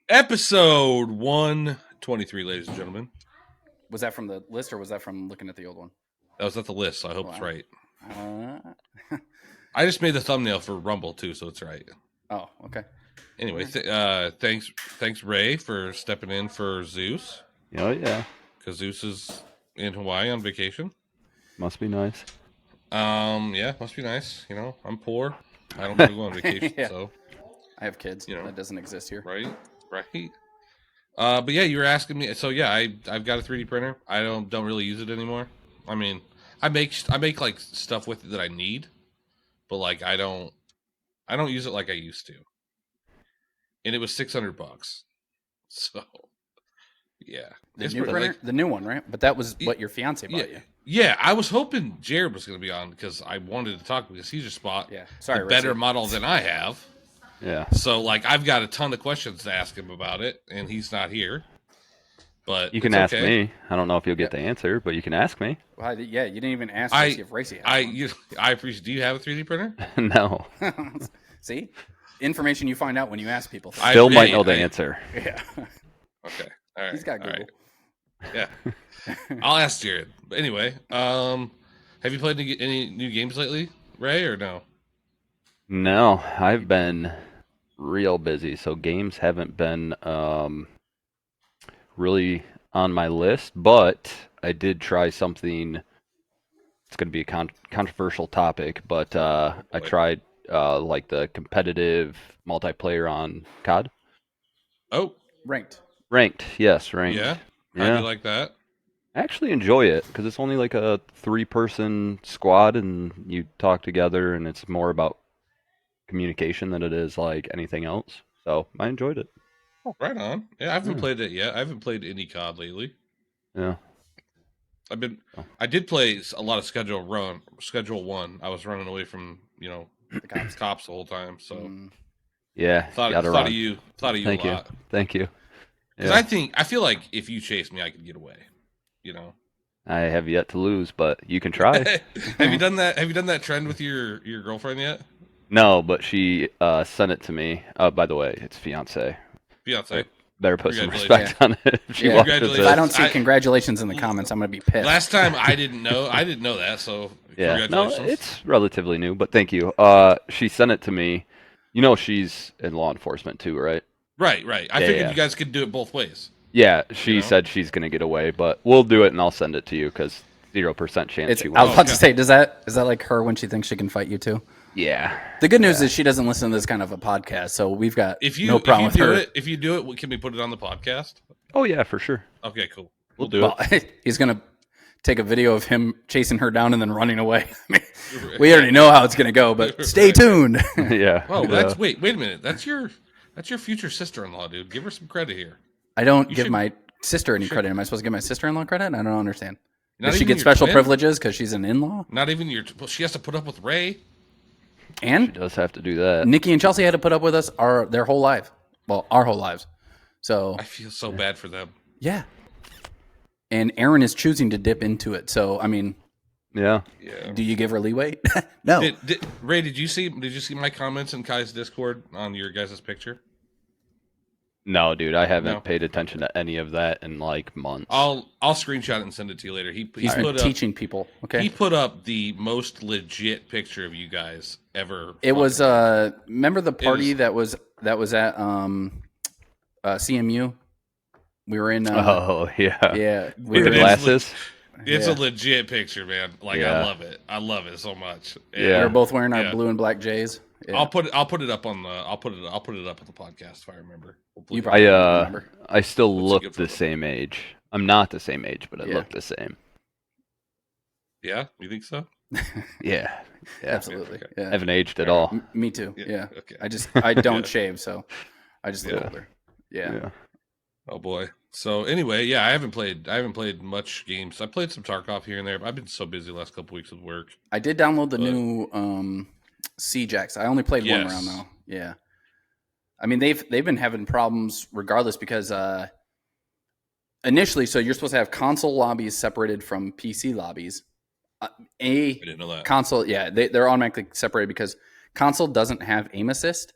Episode 123, ladies and gentlemen. Was that from the list or was that from looking at the old one? That was at the list, so I hope Wow. it's right. Uh, I just made the thumbnail for Rumble, too, so it's right. Oh, okay. Anyway, thanks, Ray, for stepping in for Zeus. Oh, yeah. Because Zeus is in Hawaii on vacation. Must be nice. Yeah, must be nice. You know, I'm poor. I don't get to go on vacation, Yeah. so. I have kids. You know. That doesn't exist here. Right. But yeah, you were asking me. So yeah, I've got a 3D printer. I don't really use it anymore. I mean, I make like stuff with it that I need, but like I don't use it like I used to. And it was $600. So yeah, The new printer, the new one, right? But that was what your fiance bought you. Yeah, I was hoping Jared was going to be on because I wanted to talk because he just bought a better model than I have. Yeah. So like I've got a ton of questions to ask him about it, and he's not here. But you can ask me. I don't know if you'll get the answer, but you can ask me. Well, yeah, you didn't even ask to see if Racy had one. I appreciate. Do you have a 3D printer? No. See, information you find out when you ask people. Still might know the answer. Yeah. Okay. All right. He's got Google. Right. Yeah. I'll ask Jared. But anyway, have you played any new games lately, Ray, or no? No, I've been real busy, so games haven't been really on my list, but I did try something. It's going to be a controversial topic, but I tried like the competitive multiplayer on COD. Oh, ranked, yes, ranked. Yeah. How do you like that? I actually enjoy it because it's only like a 3-person squad, and you talk together, and it's more about communication than it is like anything else. So I enjoyed it. Oh, right on. Yeah, I haven't played it yet. I haven't played any COD lately. Yeah. I did play a lot of Schedule 1. I was running away from, the cops the whole time. So yeah, thought of you a lot. Thank you. Because I feel like if you chased me, I could get away. I have yet to lose, but you can try. Have you done that? Have you done that trend with your girlfriend yet? No, but she sent it to me. By the way, it's fiance. Fiance. Better put some respect on it. If I don't see congratulations in the comments, I'm gonna be pissed. Last time I didn't know that, so congratulations. No, it's relatively new, but thank you. She sent it to me. You know she's in law enforcement too, right? Right. I figured you guys could do it both ways. Yeah, she said she's gonna get away, but we'll do it and I'll send it to you because 0% chance she won't. I was about to say, is that like her when she thinks she can fight you too? Yeah. The good news is she doesn't listen to this kind of a podcast, so we've got no problem with her. If you do it, can we put it on the podcast? Oh yeah, for sure. Okay, cool. We'll do it. He's gonna take a video of him chasing her down and then running away. We already know how it's gonna go, but stay tuned. Yeah. Oh, wait a minute. That's your future sister-in-law, dude. Give her some credit here. I don't give my sister any credit. Am I supposed to give my sister-in-law credit? I don't understand. Does she get special privileges because she's an in-law? Not even she has to put up with Ray. And she does have to do that. Nikki and Chelsea had to put up with us their whole life. Well, our whole lives. So I feel so bad for them. Yeah. And Aaron is choosing to dip into it. So I mean, yeah. Do you give her leeway? No. Ray, did you see my comments in Kai's Discord on your guys' picture? No, dude, I haven't paid attention to any of that in like months. I'll screenshot it and send it to you later. He's been teaching people. Okay. He put up the most legit picture of you guys ever. It was remember the party that was at CMU? We were in yeah. With the glasses. It's a legit picture, man. Like I love it. I love it so much. We were both wearing our blue and black J's. Yeah. I'll put it up on the I'll put it up on the podcast if I remember. You probably remember. I still look the same age. I'm not the same age, but I look the same. Yeah, you think so? Yeah, absolutely. Okay. Yeah. I haven't aged at all. Me too. Yeah. Okay. I don't shave, so I just look older. Yeah. Oh boy. So anyway, I haven't played much games. I played some Tarkov here and there, but I've been so busy the last couple weeks with work. I did download the new Cjax. I only played one round though. Yeah. I mean they've been having problems regardless because initially, so you're supposed to have console lobbies separated from PC lobbies. I didn't know that. Console, they're automatically separated because console doesn't have aim assist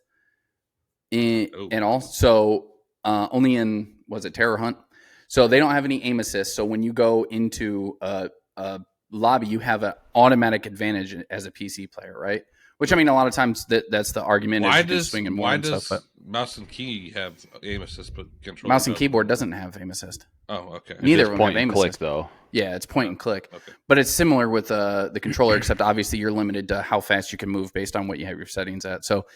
and also only in, was it Terror Hunt? So they don't have any aim assist. So when you go into a lobby, you have an automatic advantage as a PC player, right? Which, I mean, a lot of times that's the argument is you can swing and more and stuff. But mouse and key have aim assist, but controller mouse and keyboard doesn't have aim assist. Oh, okay. Neither of them have aim click, assist. Though. Yeah, it's point and click. Okay. But it's similar with the controller, except obviously you're limited to how fast you can move based on what you have your settings at. So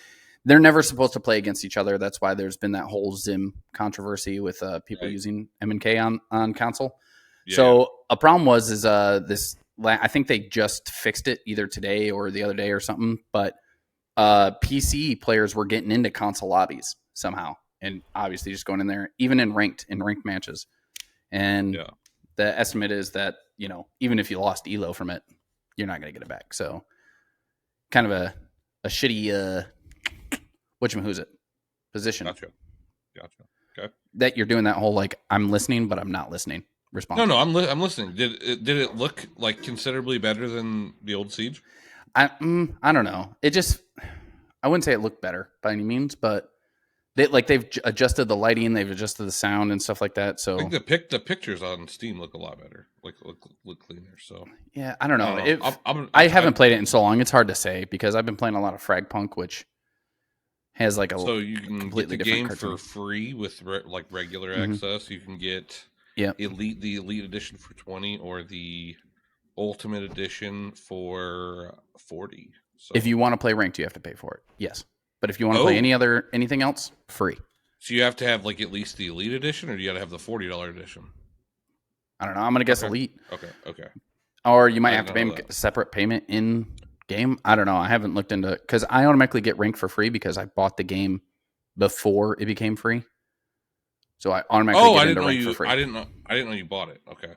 they're never supposed to play against each other. That's why there's been that whole Zim controversy with people using M&K on console. Yeah. So a problem was this. I think they just fixed it either today or the other day or something. But PC players were getting into console lobbies somehow, and obviously just going in there, even in ranked matches. And the estimate is that, you know, even if you lost elo from it, you're not going to get it back. So kind of a shitty who's it position. Gotcha. Okay. That you're doing that whole like I'm listening but I'm not listening response. No, I'm listening. Did it look like considerably better than the old Siege? I don't know. It just, I wouldn't say it looked better by any means, but they've adjusted the lighting, they've adjusted the sound and stuff like that. So I think the pictures on Steam look a lot better, look cleaner. So yeah, I don't know. I haven't played it in so long. It's hard to say because I've been playing a lot of Frag Punk, which has like so you can completely get the game for free with regular access. You can get the Elite Edition for 20 or the Ultimate Edition for 40. So if you want to play ranked, you have to pay for it. Yes. But if you want to play anything else, free. So you have to have like at least the Elite Edition, or do you got to have the $40 edition? I don't know. I'm gonna guess Elite. Okay. Or you might have to pay a separate payment in game. I don't know. I haven't looked into it because I automatically get ranked for free because I bought the game before it became free. So I automatically get into rank for free. I didn't know you bought it. Okay.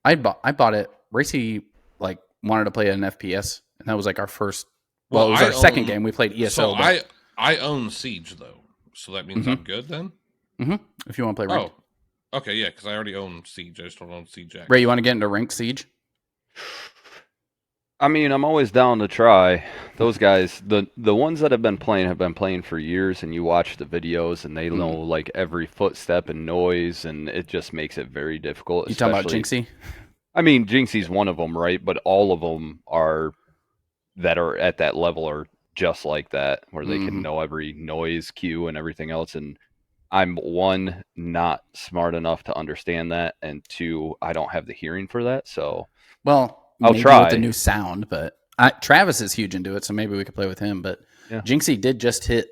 I bought it. Racy like wanted to play an FPS, and that was like our first. Well, it was our second game. We played ESO. So I own Siege though, so that means I'm good then. If you want to play ranked. Okay, yeah, because I already own Siege. I just don't own Siege X. Ray, you want to get into ranked Siege? I mean, I'm always down to try. Those guys, the ones that have been playing for years, and you watch the videos, and they know like every footstep and noise, and it just makes it very difficult. You talking about Jinxie? I mean, Jinxie's one of them, right? But all of them that are at that level are just like that, where they can know every noise cue and everything else. And I'm one, not smart enough to understand that, and two, I don't have the hearing for that. So I'll try with the new sound, but Travis is huge into it, so maybe we could play with him. But Jinxie did just hit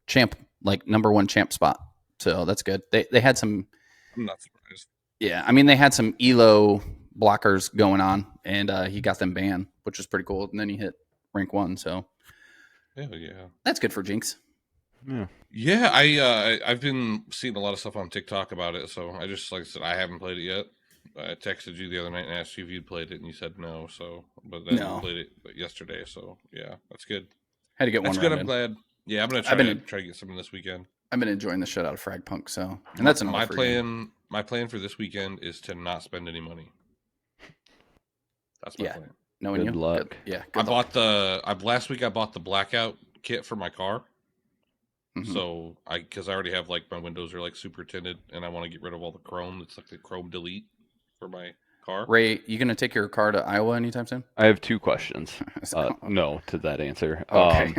champ, like #1 champ spot, so that's good. They had some. I'm not surprised. Yeah, I mean they had some elo blockers going on, and he got them banned, which was pretty cool. And then he hit rank 1, so hell yeah, that's good for Jinx. Yeah. I've been seeing a lot of stuff on TikTok about it, so I just like I said I haven't played it yet. I texted you the other night and asked you if you'd played it, and you said no. So, but then you played it yesterday. So, yeah, that's good. Had to get one. That's good. I'm glad. Yeah, I'm gonna try to get something this weekend. I've been enjoying the shit out of Frag Punk. So, and that's my plan. My plan for this weekend is to not spend any money. That's my plan. Knowing good luck. Yeah, last week I bought the blackout kit for my car. So because I already have like my windows are like super tinted, and I want to get rid of all the chrome. It's like the chrome delete for my car. Ray, you gonna take your car to Iowa anytime soon? I have 2 questions. No to that answer. Okay.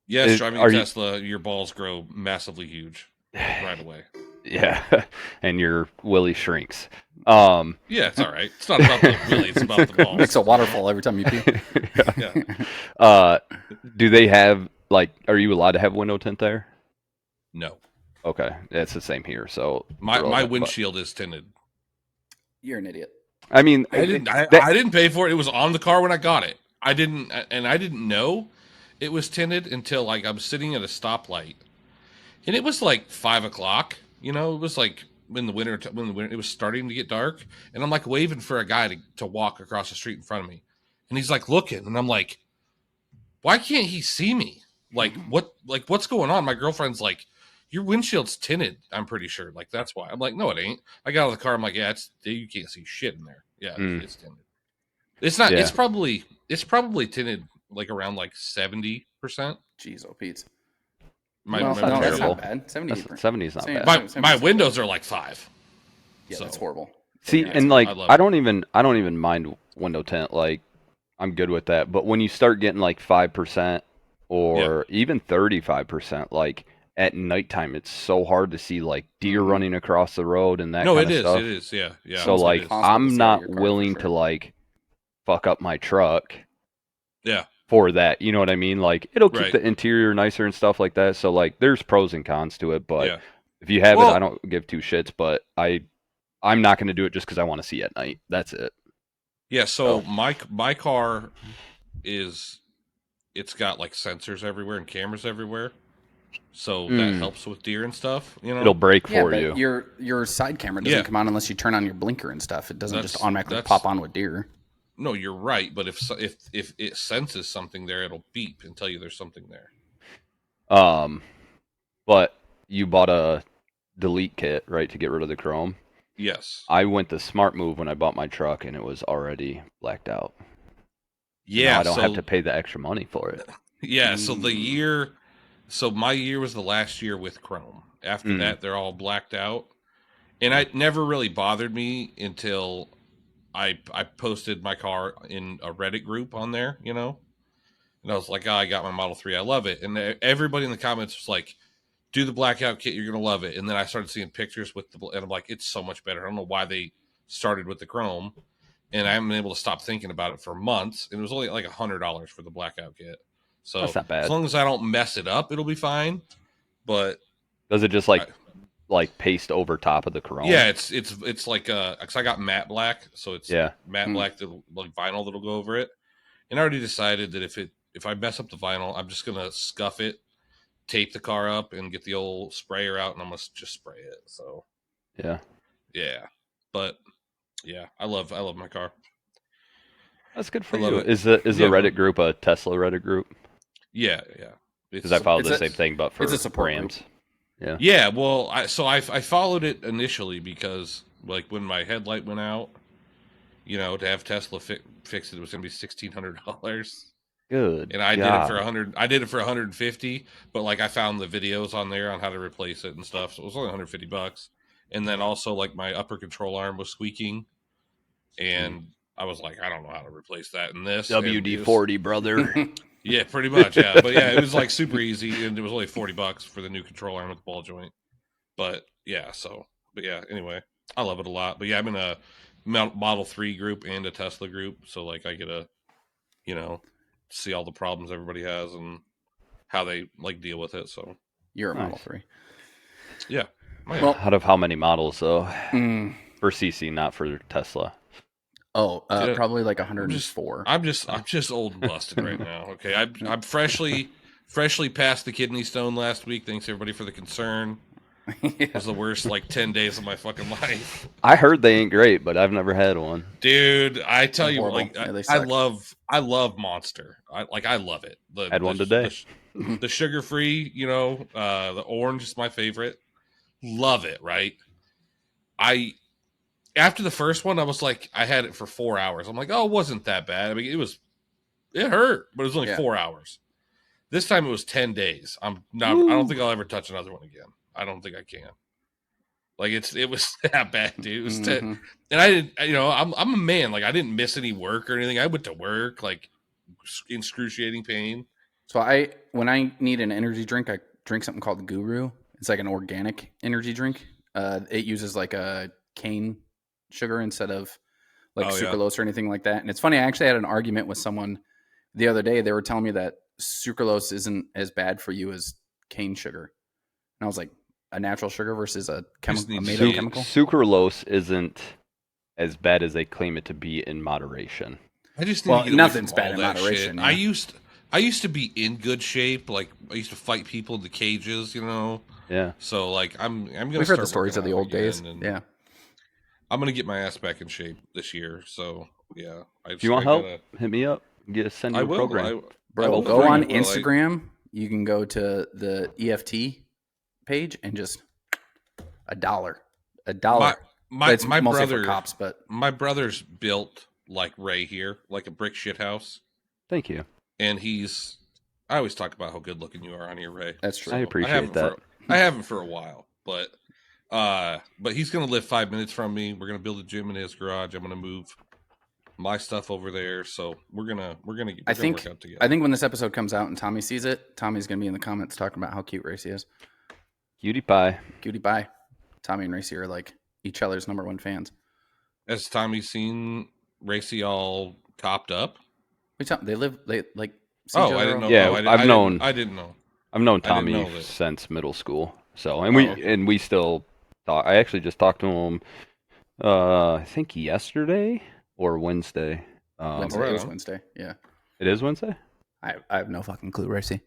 Yes, driving a Tesla, your balls grow massively huge right away. Yeah, and your willy shrinks. Yeah, it's all right. It's not about the willy; it's about the balls. It makes a waterfall every time you pee. Yeah. Do they have are you allowed to have window tint there? No. Okay, it's the same here. So my windshield is tinted. You're an idiot. I mean, I didn't pay for it. It was on the car when I got it. I didn't know it was tinted until like I'm sitting at a stoplight, and it was like 5:00. You know, it was like when the winter it was starting to get dark, and I'm like waving for a guy to walk across the street in front of me, and he's like looking, and I'm like, why can't he see me? What's going on? My girlfriend's like, your windshield's tinted, I'm pretty sure. Like, that's why. I'm like, no, it ain't. I got out of the car. I'm like, yeah, you can't see shit in there. Yeah, it's tinted. It's not. Yeah. It's probably tinted like around like 70%. Jeez, oh Pete. My Well, That's not no, that's terrible. not bad. 70. 70 is not bad. my windows are like 5. Yeah, So, that's horrible. See, Yeah, and I like love I it. don't even mind window tint. Like I'm good with that. But when you start getting like 5% Yeah. or even 35%, like at nighttime, it's so hard to see like deer running across the road and that No, kind it of is. stuff. It is. Yeah. Yeah. So Almost it like is. impossible to I'm see out of not your car, for willing sure. to like fuck up my truck Yeah. for that. You know what I mean? Like it'll keep Right. the interior nicer and stuff like that. So like there's pros and cons to it, but Yeah. if you have it, Well, I don't give two shits, but I'm not going to do it just cuz I want to see at night. That's it. yeah. Oh. So my car it's got like sensors everywhere and cameras everywhere, so that helps with deer and stuff. It'll break Yeah, for but you. your side camera doesn't Yeah. come on unless you turn on your blinker and stuff. It doesn't just That's automatically that's pop on with deer. no, you're right. But if it senses something there, it'll beep and tell you there's something there. But you bought a delete kit, right, to get rid of the chrome. Yes. I went the smart move when I bought my truck and it was already blacked out. Yeah. Now I don't so have to pay the extra money for it. yeah. So my year was the last year with Chrome. After that, they're all blacked out, and it never really bothered me until I posted my car in a Reddit group on there, and I was like, oh, I got my Model 3, I love it, and everybody in the comments was like, do the blackout kit, you're gonna love it. And then I started seeing pictures with and I'm like, it's so much better. I don't know why they started with the Chrome, and I haven't been able to stop thinking about it for months. And it was only like $100 for the blackout kit, That's so not bad. as long as I don't mess it up, it'll be fine. But Does it just like paste over top of the chrome? yeah, it's like because I got matte black, so it's Yeah. matte black like vinyl that'll go over it. And I already decided that if I mess up the vinyl, I'm just gonna scuff it, tape the car up, and get the old sprayer out, and I'm gonna just spray it. So Yeah. yeah, but yeah, I love my car. That's good I for love you. it. Is the Yeah, Reddit man. group a Tesla Reddit group? Yeah. Because I followed it's the a- same thing, but for it's a support Rams. Yeah. Yeah, well, I followed it initially because like when my headlight went out, to have Tesla fix it was gonna be $1,600. Good. And I did it for God. 100. I did it for 150, but like I found the videos on there on how to replace it and stuff. So it was only $150. And then also like my upper control arm was squeaking, and I was like, I don't know how to replace that in this. And it was, WD-40, brother. yeah, pretty much, yeah. But yeah, it was like super easy, and it was only $40 for the new control arm with the ball joint. But yeah, but yeah, anyway, I love it a lot. But yeah, I'm in a Model 3 group and a Tesla group, so like I get to, see all the problems everybody has and how they like deal with it. So You're a Model Nice. 3. yeah. Well, Out of how many models though? mm, For CC, not for Tesla. Yeah, probably like 104. I'm just old and busted right now. Okay, I'm freshly past the kidney stone last week. Thanks everybody for the concern. It was the worst like 10 days of my fucking life, I heard they ain't great, but I've never had one. dude. I tell They're you, horrible. like Yeah, they I suck. love Monster. I love it. Had one today. The sugar free, the orange is my favorite. Love it. Right. After the first one, I was like, I had it for 4 hours. I'm like, oh, it wasn't that bad. I mean, it hurt, but it was only Yeah. 4 hours. This time it was 10 days. I don't think I'll ever touch another one again. I don't think I can. Like it was that bad, dude. It was 10, and I didn't. I'm a man. Like I didn't miss any work or anything. I went to work like in excruciating pain. So when I need an energy drink, I drink something called Guru. It's like an organic energy drink. It uses like a cane sugar instead of like sucralose or anything like that. And it's funny, I actually had an argument with someone the other day. They were telling me that sucralose isn't as bad for you as cane sugar. And I was like, a natural sugar versus a made of chemical? Sucralose isn't as bad as they claim it to be in moderation. I just need to get nothing's away from bad all in that moderation. shit. Yeah. I used to be in good shape. Like I used to fight people in the cages, Yeah. So like I'm gonna. We've start heard the stories of the old days. Yeah. I'm gonna get my ass back in shape this year. So yeah. If you want help, hit me up. Send you a program. Bro, go on Instagram. You can go to the EFT page and just $1. My mostly brother, for cops, but my brother's built like Ray here, like a brick shit house. Thank you. And I always talk about how good looking you are on here, Ray. That's true. I appreciate that. I haven't for a while, but he's gonna live 5 minutes from me. We're gonna build a gym in his garage. I'm gonna move my stuff over there, so we're gonna work out together. I think when this episode comes out and Tommy sees it, Tommy's gonna be in the comments talking about how cute Racy is. Cutie pie. Cutie pie. Tommy and Racy are like each other's #1 fans. Has Tommy seen Racy all copped up? They like. See Oh, each I other didn't know. all- Yeah, No, I've known. I didn't know. I've known I didn't know Tommy that. since middle school. So, okay. we still talk. I actually just talked to him. I think yesterday or Wednesday. Wednesday. right It was on. Wednesday. Yeah. It is Wednesday. I have no fucking clue, Racy.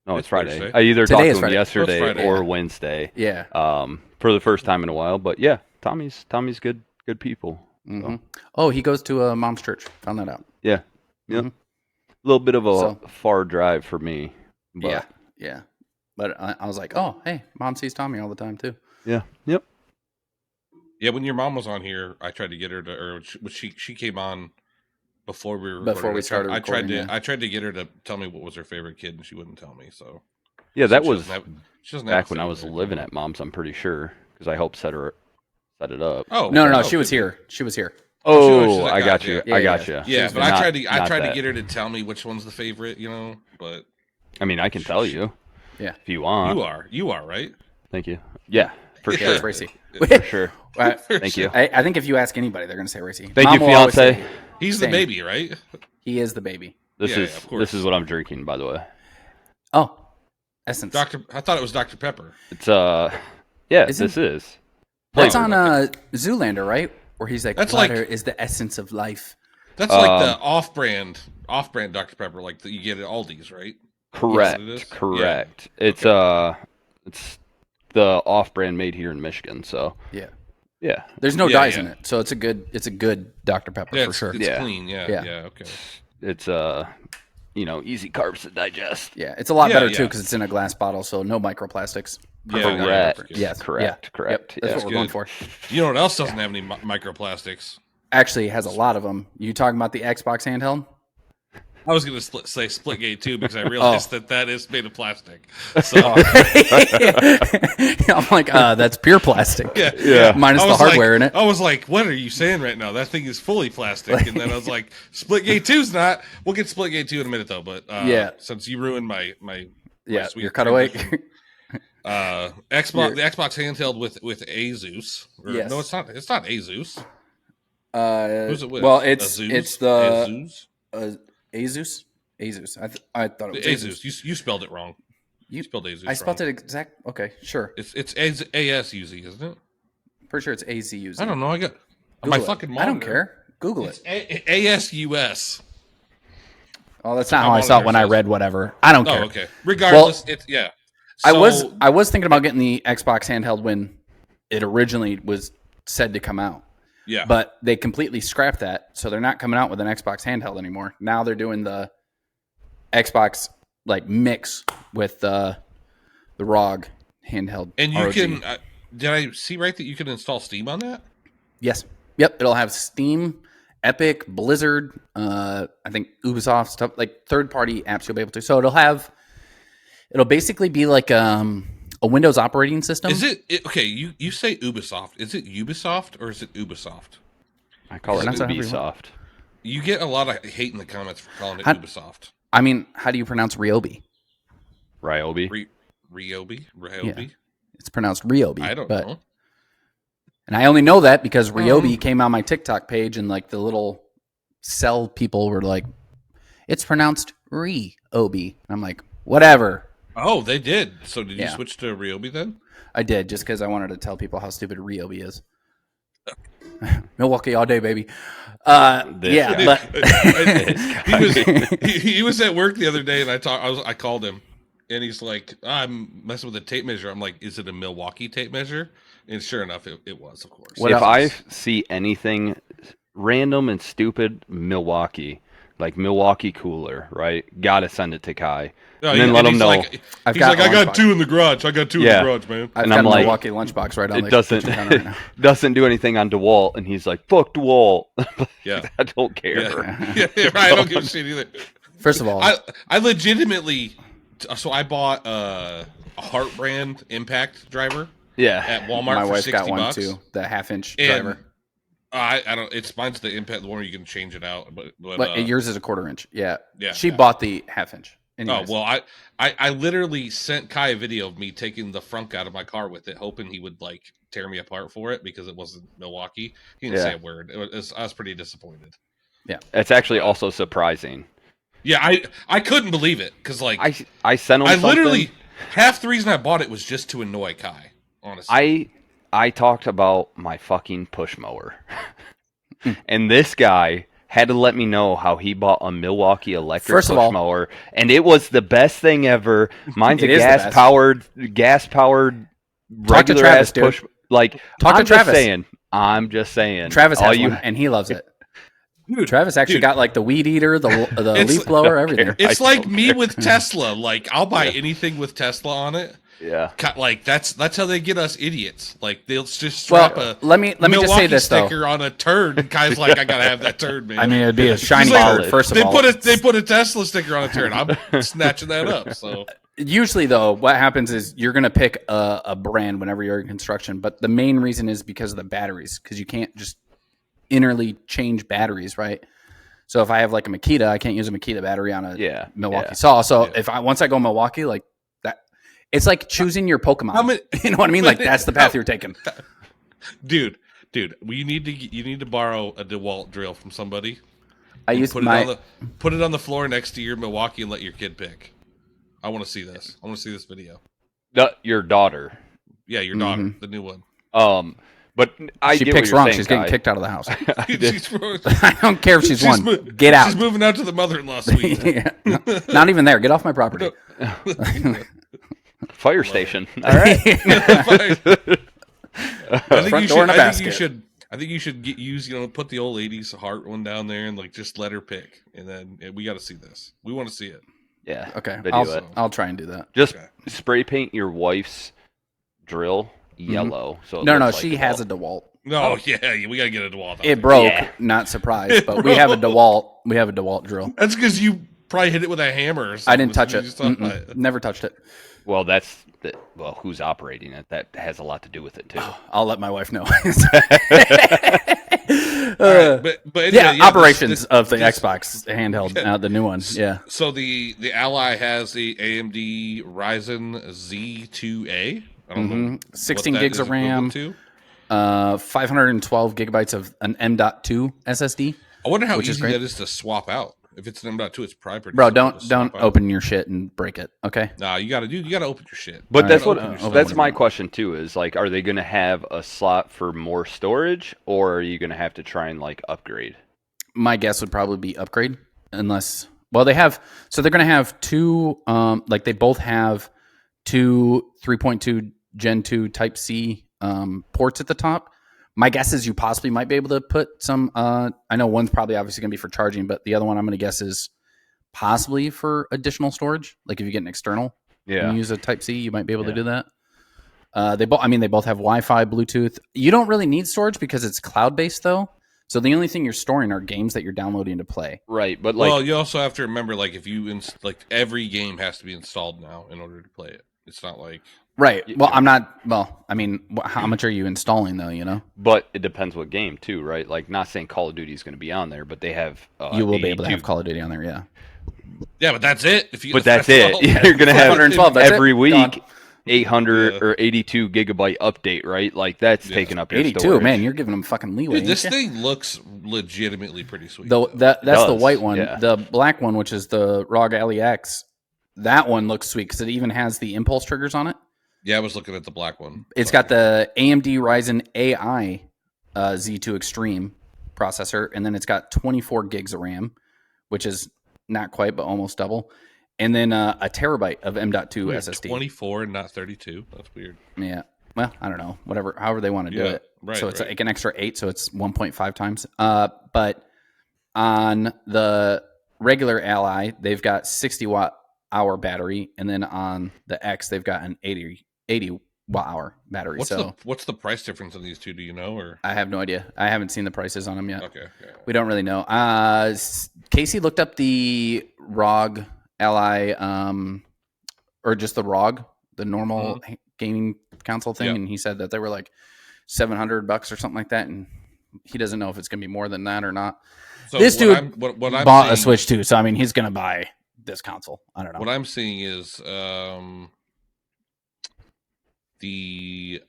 No, It's it's Friday. Thursday. I either Today talked is to him Friday. yesterday Friday, or yeah. Wednesday. Yeah. For the first time in a while. But yeah, Tommy's good people. Mm-hmm. Oh, he goes to a mom's church. Found that out. Yeah. Yep. Mhm. A little bit of a So- far drive for me. But Yeah. Yeah. But I was like, oh, hey, mom sees Tommy all the time too. yeah. Yep. Yeah, when your mom was on here, I tried to get her to, or she came on before we were Before we started I tried recording, I tried to get her to tell me what was her favorite kid, and she wouldn't tell me. So Yeah, that she was doesn't have- she doesn't have back a when I was favorite, living you know? at mom's. I'm pretty sure because I helped set it up. Oh No, okay. she was good. here. She was here. Oh, she's I that got guy, you. yeah. I Yeah, got yeah. you. Yeah, but I tried to that. get her to tell me which one's the favorite, you know. But I mean, I can tell you. Yeah. If you want. you are right. Thank you. Yeah, for Yeah. sure. It's Racy. For sure. Thank you. I think if you ask anybody, they're going to say Racy. Thank you, Mom will always fiance. say He's Same. the baby, right? He is the baby. This Yeah, is of course. this is what I'm drinking, by the way. Oh, Essence. I thought it was Dr. Pepper. It's yeah, Isn't- this is. That's Flavor. on Zoolander, right? Where he's like, That's water like- is the essence of life. That's like the off-brand Dr. Pepper, like that you get at Aldi's, right? Correct. Yes, it is? Correct. It's the off-brand made here in Michigan. So Yeah. yeah, There's no Yeah, dyes yeah. in it, so it's a good Dr. Pepper Yeah, for it's, sure. It's Yeah. clean. Yeah, Yeah. yeah, okay. it's easy carbs to digest. Yeah, it's a lot Yeah, better too yeah. because it's in a glass bottle, so no microplastics. Yeah, Correct. yeah, Yes. Correct. Yeah. Correct. Yep, that's Yeah. what we're going good. for. You know what else doesn't have any microplastics? Actually, it has a lot of them. You talking about the Xbox handheld? I was going to say Splitgate too because I realized that is made of plastic. So I'm like, that's pure plastic. yeah, Minus I the was hardware like, in it. I was like, "What are you saying right now? That thing is fully plastic." And then I was like, "Splitgate 2's not." We'll get Splitgate 2 in a minute though. But Yeah. since you ruined my Yeah, sweet your cutaway. transition, the Xbox handheld with Asus. Yes. No, it's not. It's not Asus. Who's it with? Well, it's Asus? the Asus. Asus. I thought it was Asus. You spelled it wrong. You spelled Asus. I spelled wrong. it exact. Okay, sure. It's ASUZ, isn't it? Pretty sure it's AZUZ. I don't know. I got Google my it. fucking I don't monitor. care. Google It's it. ASUS. Oh, that's not my how I saw it monitor when I says. read whatever. I don't care. Oh, okay. Regardless, it's yeah. I So- was thinking about getting the Xbox handheld when it originally was said to come out. yeah. But they completely scrapped that, so they're not coming out with an Xbox handheld anymore. Now they're doing the Xbox like mix with the ROG handheld. and you ROG. can did I see right that you can install Steam on that? Yes. Yep. It'll have Steam, Epic, Blizzard, I think Ubisoft stuff, like third-party apps you'll be able to. So it'll basically be like a Windows operating system. Is it okay? You say Ubisoft. Is it Ubisoft or is it Ubisoft? I call it Pronounce it however you Ubisoft. You get a lot of hate in the comments for calling it How- Ubisoft. I mean, how do you pronounce Ryobi? Ryobi. Ryobi. It's pronounced Ryobi. I don't but, know. And I only know that because Ryobi came on my TikTok page and like the little cell people were like, it's pronounced Ryobi. And I'm like, whatever. Oh, they did. So did you Yeah. switch to Ryobi then? I did just because I wanted to tell people how stupid Ryobi is. Milwaukee all day, baby. Yeah, guy. but he was at work the other day, and I called him, and he's like, "I'm messing with a tape measure." I'm like, "Is it a Milwaukee tape measure?" And sure enough, it was, of course. What if else? I see anything random and stupid, Milwaukee, like Milwaukee cooler, right? Gotta send it to Kai. No, and then let he's him know. like, I've he's got like, I got lunchbox. 2 in the garage. I got 2 Yeah. in the garage, man. I've and got I'm a like, Milwaukee lunchbox right on it the doesn't kitchen counter right now. doesn't do anything on DeWalt, and he's like, "Fuck DeWalt." Yeah. I don't care. Yeah, right. I don't give a shit either. First of all, I legitimately. So I bought a Heart brand impact driver Yeah. at Walmart my for wife's 60 got one bucks. too, the 1/2-inch And driver. I don't. It's mine's the impact, the one where you can change it out. But yours is a 1/4-inch. Yeah. Yeah. She bought the 1/2-inch. Anyways. Oh well, I literally sent Kai a video of me taking the frunk out of my car with it, hoping he would like tear me apart for it because it wasn't Milwaukee. He didn't say a word. I was pretty disappointed. Yeah, it's actually also surprising. Yeah, I couldn't believe it because like I sent him. I something. literally half the reason I bought it was just to annoy Kai. Honestly, I talked about my fucking push mower, and this guy had to let me know how he bought a Milwaukee electric First of push all, mower, and it was the best thing ever. Mine's a It is the best. gas powered Talk to regular Travis, ass dude. push. Like Talk to Travis. I'm just saying. Travis has one, and he loves it. Dude, Travis actually got like the weed eater, the leaf blower, everything. It's like me with Tesla. Like I'll buy anything with Tesla on it. Yeah, like that's how they get us idiots. Like they'll just strap a let me Milwaukee just say this sticker on a turd, and Kai's like, I gotta have that turd, man. I mean, it'd be a shiny like, turd. First of they all, put a Tesla sticker on a turd. I'm snatching that up. So usually, though, what happens is you're going to pick a brand whenever you're in construction, but the main reason is because of the batteries, because you can't just internally change batteries, right? So if I have like a Makita, I can't use a Makita battery on a Milwaukee saw. So if once I go Milwaukee, like that, it's like choosing your Pokemon. You know what I mean? Like that's the path you're taking. Dude, you need to borrow a DeWalt drill from somebody. I used put it on the floor next to your Milwaukee and let your kid pick. I want to see this. I want to see this video. Your daughter. Yeah, your daughter, the new one. But she picks wrong. She's getting kicked out of the house. I don't care if she's won. Get out. She's moving out to the mother-in-law suite. Yeah, not even there. Get off my property. Fire station. All right. I think you should use put the old lady's heart one down there and like just let her pick, and then we got to see this. We want to see it. Yeah. Okay. Video I'll try and do that. Just spray paint your wife's drill yellow. So no, she has a DeWalt. No, yeah, we gotta get a DeWalt. It broke. Not surprised, but we have a DeWalt. We have a DeWalt drill. That's because you probably hit it with a hammer or something. I didn't touch it. Never touched it. Well, who's operating it? That has a lot to do with it too. I'll let my wife know. But anyway, operations of the Xbox handheld, the new one. Yeah. So the Ally has the AMD Ryzen Z2A. I don't know. 16 gigs of RAM. 512 gigabytes of an M.2 SSD. I wonder how easy that is to swap out. If it's an M.2, it's probably pretty. Bro, don't open your shit and break it. Okay. Nah, you gotta open your shit. But that's my question too. Is like, are they gonna have a slot for more storage, or are you gonna have to try and like upgrade? My guess would probably be upgrade, unless they're gonna have two. They both have two 3.2 Gen 2 Type C ports at the top. My guess is you possibly might be able to put some. I know one's probably obviously going to be for charging, but the other one I'm going to guess is possibly for additional storage. Like if you get an external, and you use a Type C, you might be able to do that. They both have Wi-Fi, Bluetooth. You don't really need storage because it's cloud based though. So the only thing you're storing are games that you're downloading to play. Right, but you also have to remember if you every game has to be installed now in order to play it. It's not like. Right. Well, I'm not. Well, I mean, how much are you installing though? But it depends what game too, right? Like, not saying Call of Duty is going to be on there, but they have. You will be able to have Call of Duty on there, yeah. Yeah, but that's it. That's it. You're going to have 112 every week 800 or 82 gigabyte update, right? Like that's taking up your 82. storage. Man, you're giving them fucking leeway. Dude, this thing looks legitimately pretty sweet. That's the white one. Yeah. The black one, which is the ROG Ally X, that one looks sweet because it even has the impulse triggers on it. Yeah, I was looking at the black one. It's got the AMD Ryzen AI Z2 Extreme processor, and then it's got 24 gigs of RAM, which is not quite, but almost double. And then a terabyte of M.2 SSD. 24 and not 32. That's weird. Yeah. Well, I don't know. However they want to do it. Right, so it's like an extra 8, so it's 1.5 times. But on the regular Ally, they've got 60 watt hour battery, and then on the X, they've got an 80 watt-hour battery. So what's the price difference of these two? Do you know? Or I have no idea. I haven't seen the prices on them yet. okay. We don't really know. Casey looked up the ROG Ally, or just the ROG, the normal gaming console thing, and he said that they were like $700 or something like that, and he doesn't know if it's going to be more than that or not. So this dude what I'm bought seeing, a Switch too, so I mean, he's going to buy this console. I don't know. What I'm seeing is the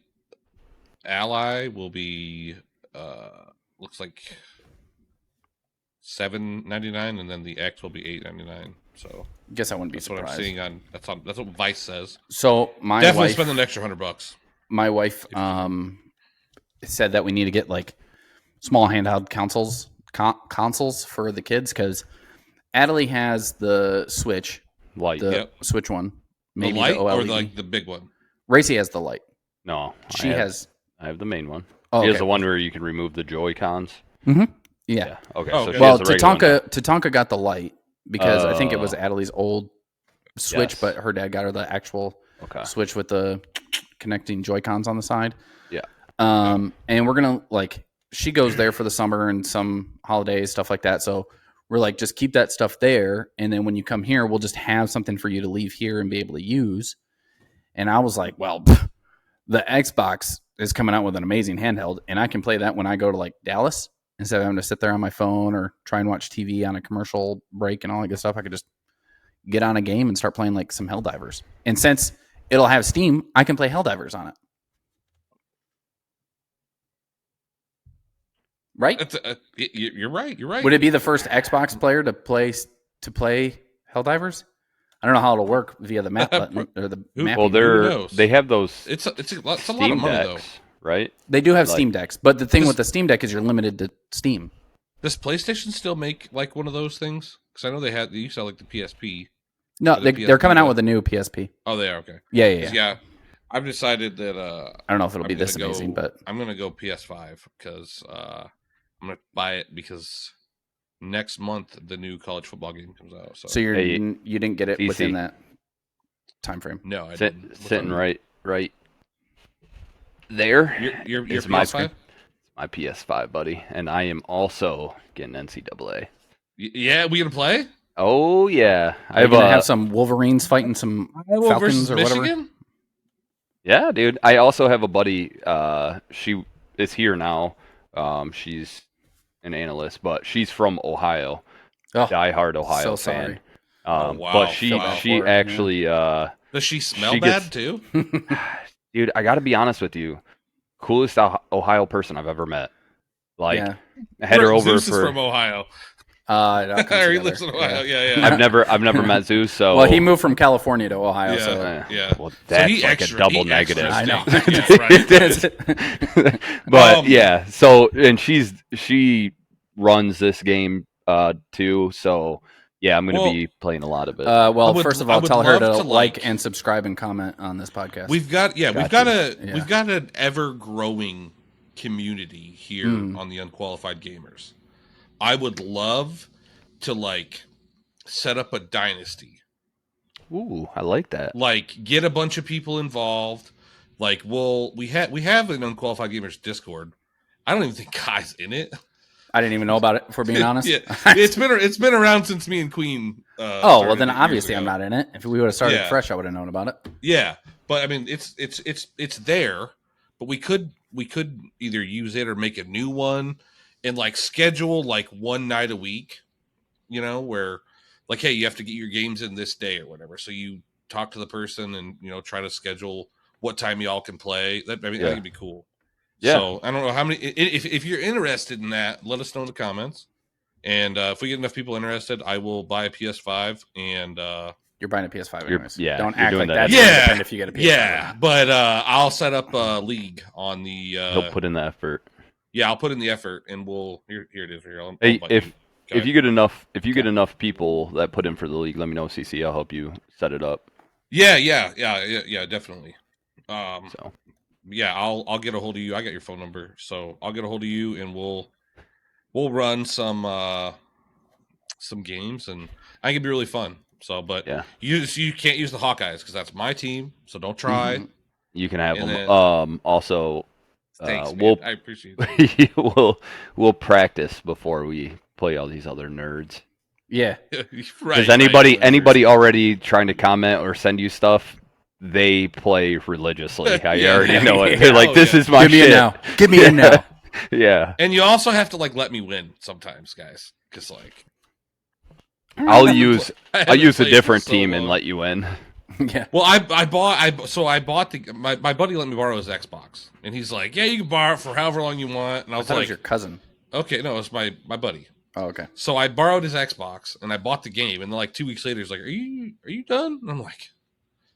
Ally will be looks like $7.99, and then the X will be $8.99. So guess I wouldn't be surprised. What I'm seeing that's what Vice says. So my definitely wife, spend an extra $100. My wife said that we need to get like small handheld consoles for the kids, because Adelie has the Switch Lite, Switch one, maybe the Lite the OLED, or like the big one. Racy has the Lite. No, she has. I have the main one. Oh, he has the one where you can remove the Joy Cons. Mm-hmm. Yeah. Okay. Oh, so okay. Well, Tatanka got the Lite because I think it was Adelie's old Switch, but her dad got her the actual Switch with the connecting Joy-Cons on the side. Yeah. And we're gonna she goes there for the summer and some holidays, stuff like that. So we're like, just keep that stuff there, and then when you come here, we'll just have something for you to leave here and be able to use. And I was like, well, the Xbox is coming out with an amazing handheld, and I can play that when I go to like Dallas instead of having to sit there on my phone or try and watch TV on a commercial break and all that good stuff. I could just get on a game and start playing like some Helldivers. And since it'll have Steam, I can play Helldivers on it. Right? You're right. You're right. Would it be the first Xbox player to play Helldivers? I don't know how it'll work via the map button or the map. Well, they have those. It's a lot of money though, right? They do have Steam Decks, but the thing with the Steam Deck is you're limited to Steam. Does PlayStation still make like one of those things? Because I know they used to have like the PSP. No, they're coming out with a new PSP. Oh, they are. Okay. Yeah. I've decided that I don't know if it'll be this amazing, but I'm gonna go PS5 because I'm gonna buy it because next month the new college football game comes out. So you didn't get it CC. within that time frame. No, I didn't. Sitting right there. Your PS5? My PS5, buddy, and I am also getting NCAA. Yeah, we gonna play? Oh yeah, I'm gonna have some Wolverines fighting some Falcons or whatever. Michigan? Yeah, dude. I also have a buddy. She is here now. She's an analyst, but she's from Ohio. Diehard Ohio fan. Wow. But she actually. Does she smell bad too? Dude, I got to be honest with you. Coolest Ohio person I've ever met. Like, I had her over Zeus is from Ohio. He lives in Ohio. Yeah. I've never met Zeus. So well, he moved from California to Ohio. Well, that's like a double negative. I know. But yeah, so and she runs this game too. So yeah, I'm going to be playing a lot of it. Well, first of all, tell her to like and subscribe and comment on this podcast. We've got an ever growing community here on the Unqualified Gamers. I would love to set up a Dynasty. Ooh, I like that. Like, get a bunch of people involved. Like, we have an Unqualified Gamers Discord. I don't even think Kai's in it. I didn't even know about it, for being honest. Yeah, it's been around since me and Queen. Well, then obviously I'm not in it. If we would have started fresh, I would have known about it. Yeah, but I mean, it's there. But we could either use it or make a new one, and schedule one night a week. Where hey, you have to get your games in this day or whatever. So you talk to the person and try to schedule what time y'all can play. I think it'd be cool. Yeah. So I don't know how many. If you're interested in that, let us know in the comments. And if we get enough people interested, I will buy a PS5. And you're buying a PS5 anyways. Don't act like that. That's if you get a PS5. Yeah, but I'll set up a league on the. He'll put in the effort. Yeah, I'll put in the effort, and we'll. Here it is. Here, if you get enough people that put in for the league, let me know, CC. I'll help you set it up. Yeah, definitely. Yeah, I'll get a hold of you. I got your phone number, so I'll get a hold of you, and we'll run some games, and I think it'd be really fun. So, but you can't use the Hawkeyes because that's my team. So don't try. You can have And them. then- Also, Thanks, man. we'll I appreciate it. we'll practice before we play all these other nerds. Yeah. Right. Does anybody Losers. already trying to comment or send you stuff? They play religiously. I Yeah, already yeah. know it. Yeah. They're like, Oh, this yeah. is my Give me shit. in now. Give me in now. Yeah. And you also have to like let me win sometimes, guys, because like I'll use I a haven't played different for so team and long. let you in. Yeah. Well, I bought my buddy let me borrow his Xbox, and he's like, yeah, you can borrow it for however long you want, and I I was thought it like, was your cousin. okay, no, it's my buddy. Oh, okay. So I borrowed his Xbox and I bought the game, and then like 2 weeks later, he's like, are you done? And I'm like,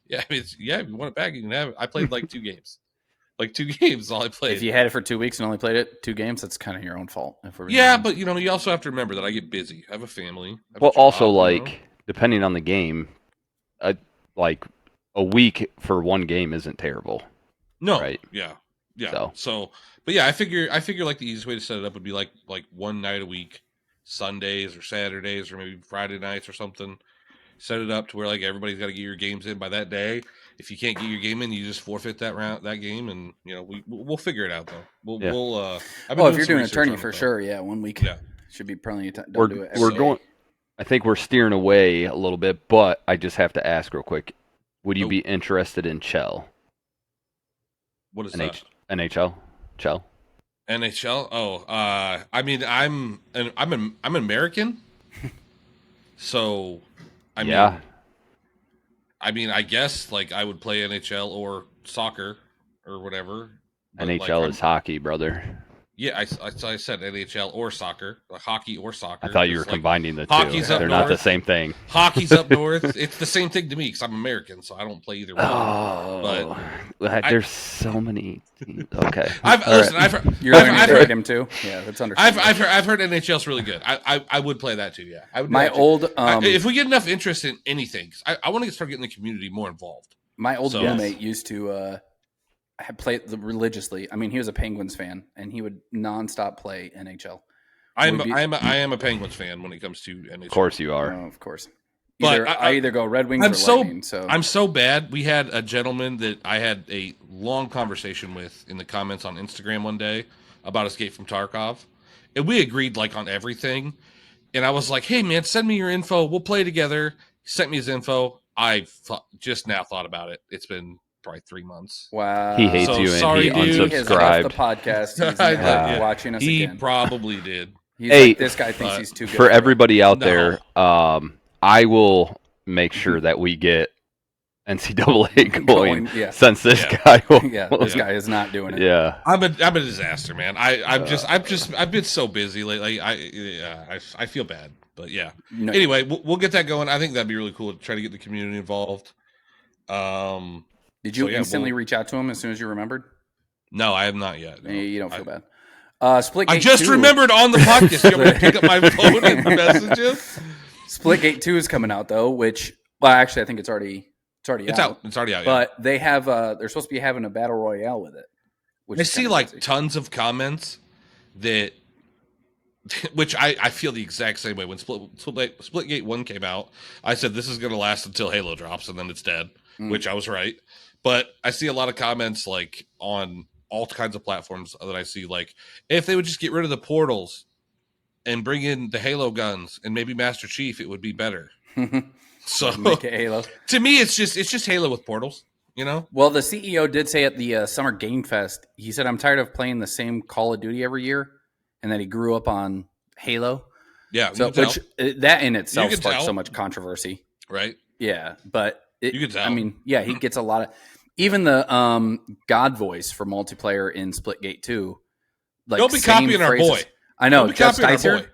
yeah, I mean, if you want it back, you can have it. I played like 2 games. Like 2 games is all I played. If you had it for 2 weeks and only played it 2 games, that's kind of your own fault. If we're being Yeah, honest. but you also have to remember that I get busy. I have a family. I have a Well, job, also you know? like depending on the game, like a week for one game isn't terrible. No, right. Yeah. So. But yeah, I figure like the easiest way to set it up would be like one night a week, Sundays or Saturdays or maybe Friday nights or something. Set it up to where like everybody's got to get your games in by that day. If you can't get your game in, you just forfeit that game, and we'll figure it out though. Yeah. I've been if you're some doing a research tourney on it, for though. sure, yeah, 1 week Yeah. should be plenty of time. We're Don't do it every we're day. going. I think we're steering away a little bit, but I just have to ask real quick: would you Oh. be interested in Chell? What is that? NHL? Chell? NHL? Oh, I mean, I'm American, so Yeah. I guess like I would play NHL or soccer or whatever. but, like, NHL I'm- is hockey, brother. Yeah, I said NHL or soccer, like hockey or soccer. I thought you were 'cause, like, combining the two. hockey's up They're not the north. same thing. hockey's up north. It's the same thing to me because I'm American, so I don't play either one. Oh, there's so many. Okay. I've All listen. right. I've heard. You're I've, learning I've to heard. rate him too. Yeah, that's understandable. I've heard NHL's really good. I would play that too. Yeah, I would. do My that too. old if we get enough interest in anything, 'cause I want to start getting the community more involved. my old So- roommate used to play religiously. I mean, he was a Penguins fan, and he would nonstop play NHL. I Would be- am a Penguins fan when it comes to NHL. Of course you are. Oh, of course. But Either, I either go Red Wings I'm or so- Lightning. So I'm so bad. We had a gentleman that I had a long conversation with in the comments on Instagram one day about Escape from Tarkov, and we agreed like on everything. And I was like, "Hey man, send me your info. We'll play together." He sent me his info. I just now thought about it. It's been probably 3 months. wow, He hates So you and sorry, he dude. He has left unsubscribed. the podcast. He's I never know, yeah. watching us He again. probably did. He's Hey, like, this guy thinks he's too good For it. everybody out No. there, I will make sure that we get NCAA going, Yeah. since this Yeah. guy will. Yeah, this guy is not doing it. Yeah. I'm a disaster, man. I've been so busy lately. I feel bad, but yeah. No, Anyway, we'll get that going. I think that'd be really cool to try to get the community involved. did you so, yeah, instantly we'll- reach out to him as soon as you remembered? No, I have not yet. No. You don't feel bad. Splitgate I just 2 remembered on the podcast. You want me to pick up my phone and message him? Splitgate 2 is coming out though, which actually I think it's already It's out. It's already out. Yeah. But they have they're supposed to be having a battle royale with it. Which I is see kinda like crazy. tons of comments that, which I feel the exact same way. When Splitgate 1 came out, I said this is going to last until Halo drops, and then it's dead, which I was right. But I see a lot of comments like on all kinds of platforms that I see, like if they would just get rid of the portals and bring in the Halo guns and maybe Master Chief, it would be better. So Make it Halo. to me, it's just Halo with portals. You know? Well, the CEO did say at the Summer Game Fest, he said, "I'm tired of playing the same Call of Duty every year," and that he grew up on Halo. Yeah. So, you can which tell, that in itself can sparked tell. so much controversy. right? Yeah, but You can tell. I mean, yeah, he gets a lot of even the God voice for multiplayer in Splitgate 2. Like, Don't be same copying our phrases. boy. I know, Don't be Jeff copying our Sticer. boy.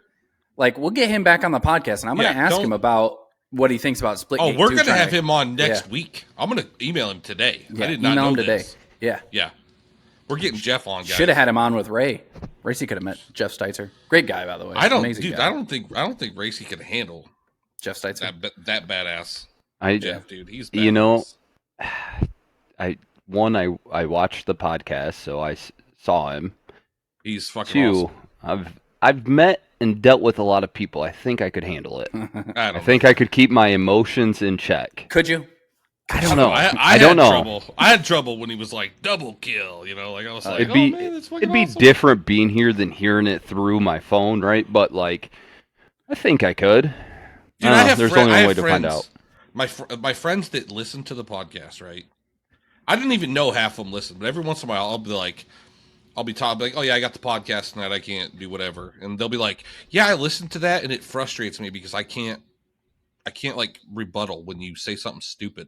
Like, we'll get him back on the podcast, and I'm going to Yeah, ask don't- him about what he thinks about Splitgate. Oh, we're 2 gonna trying have him on next Yeah. week. I'm gonna email him today. Yeah, I did not email know him today. this. Yeah, Yeah, we're getting Jeff on, guys. should have had him on with Ray. Racy could have met Jeff Sticer. Great guy, by the way. I don't, Amazing dude. guy. I don't think Racy can handle Jeff Sticer. that badass I Jeff, dude. He's You know, badass. I watched the podcast, so I saw him. He's fucking Two, I've met and dealt with a lot of people. I think I could handle it. awesome. I I don't think I could keep my emotions in check. Could you? I don't know. I don't had know. trouble. I had trouble when he was like double kill. You know, like I was like, it'd be man, that's fucking it'd be awesome. different being here than hearing it through my phone, right? But like, I think I could. Dude, I have there's only one way friends, to find out. My friends that listen to the podcast, right? I didn't even know half of them listen, but every once in a while, I'll be talking like, oh yeah, I got the podcast tonight. I can't do whatever, and they'll be like, yeah, I listened to that, and it frustrates me because I can't like rebuttal when you say something stupid.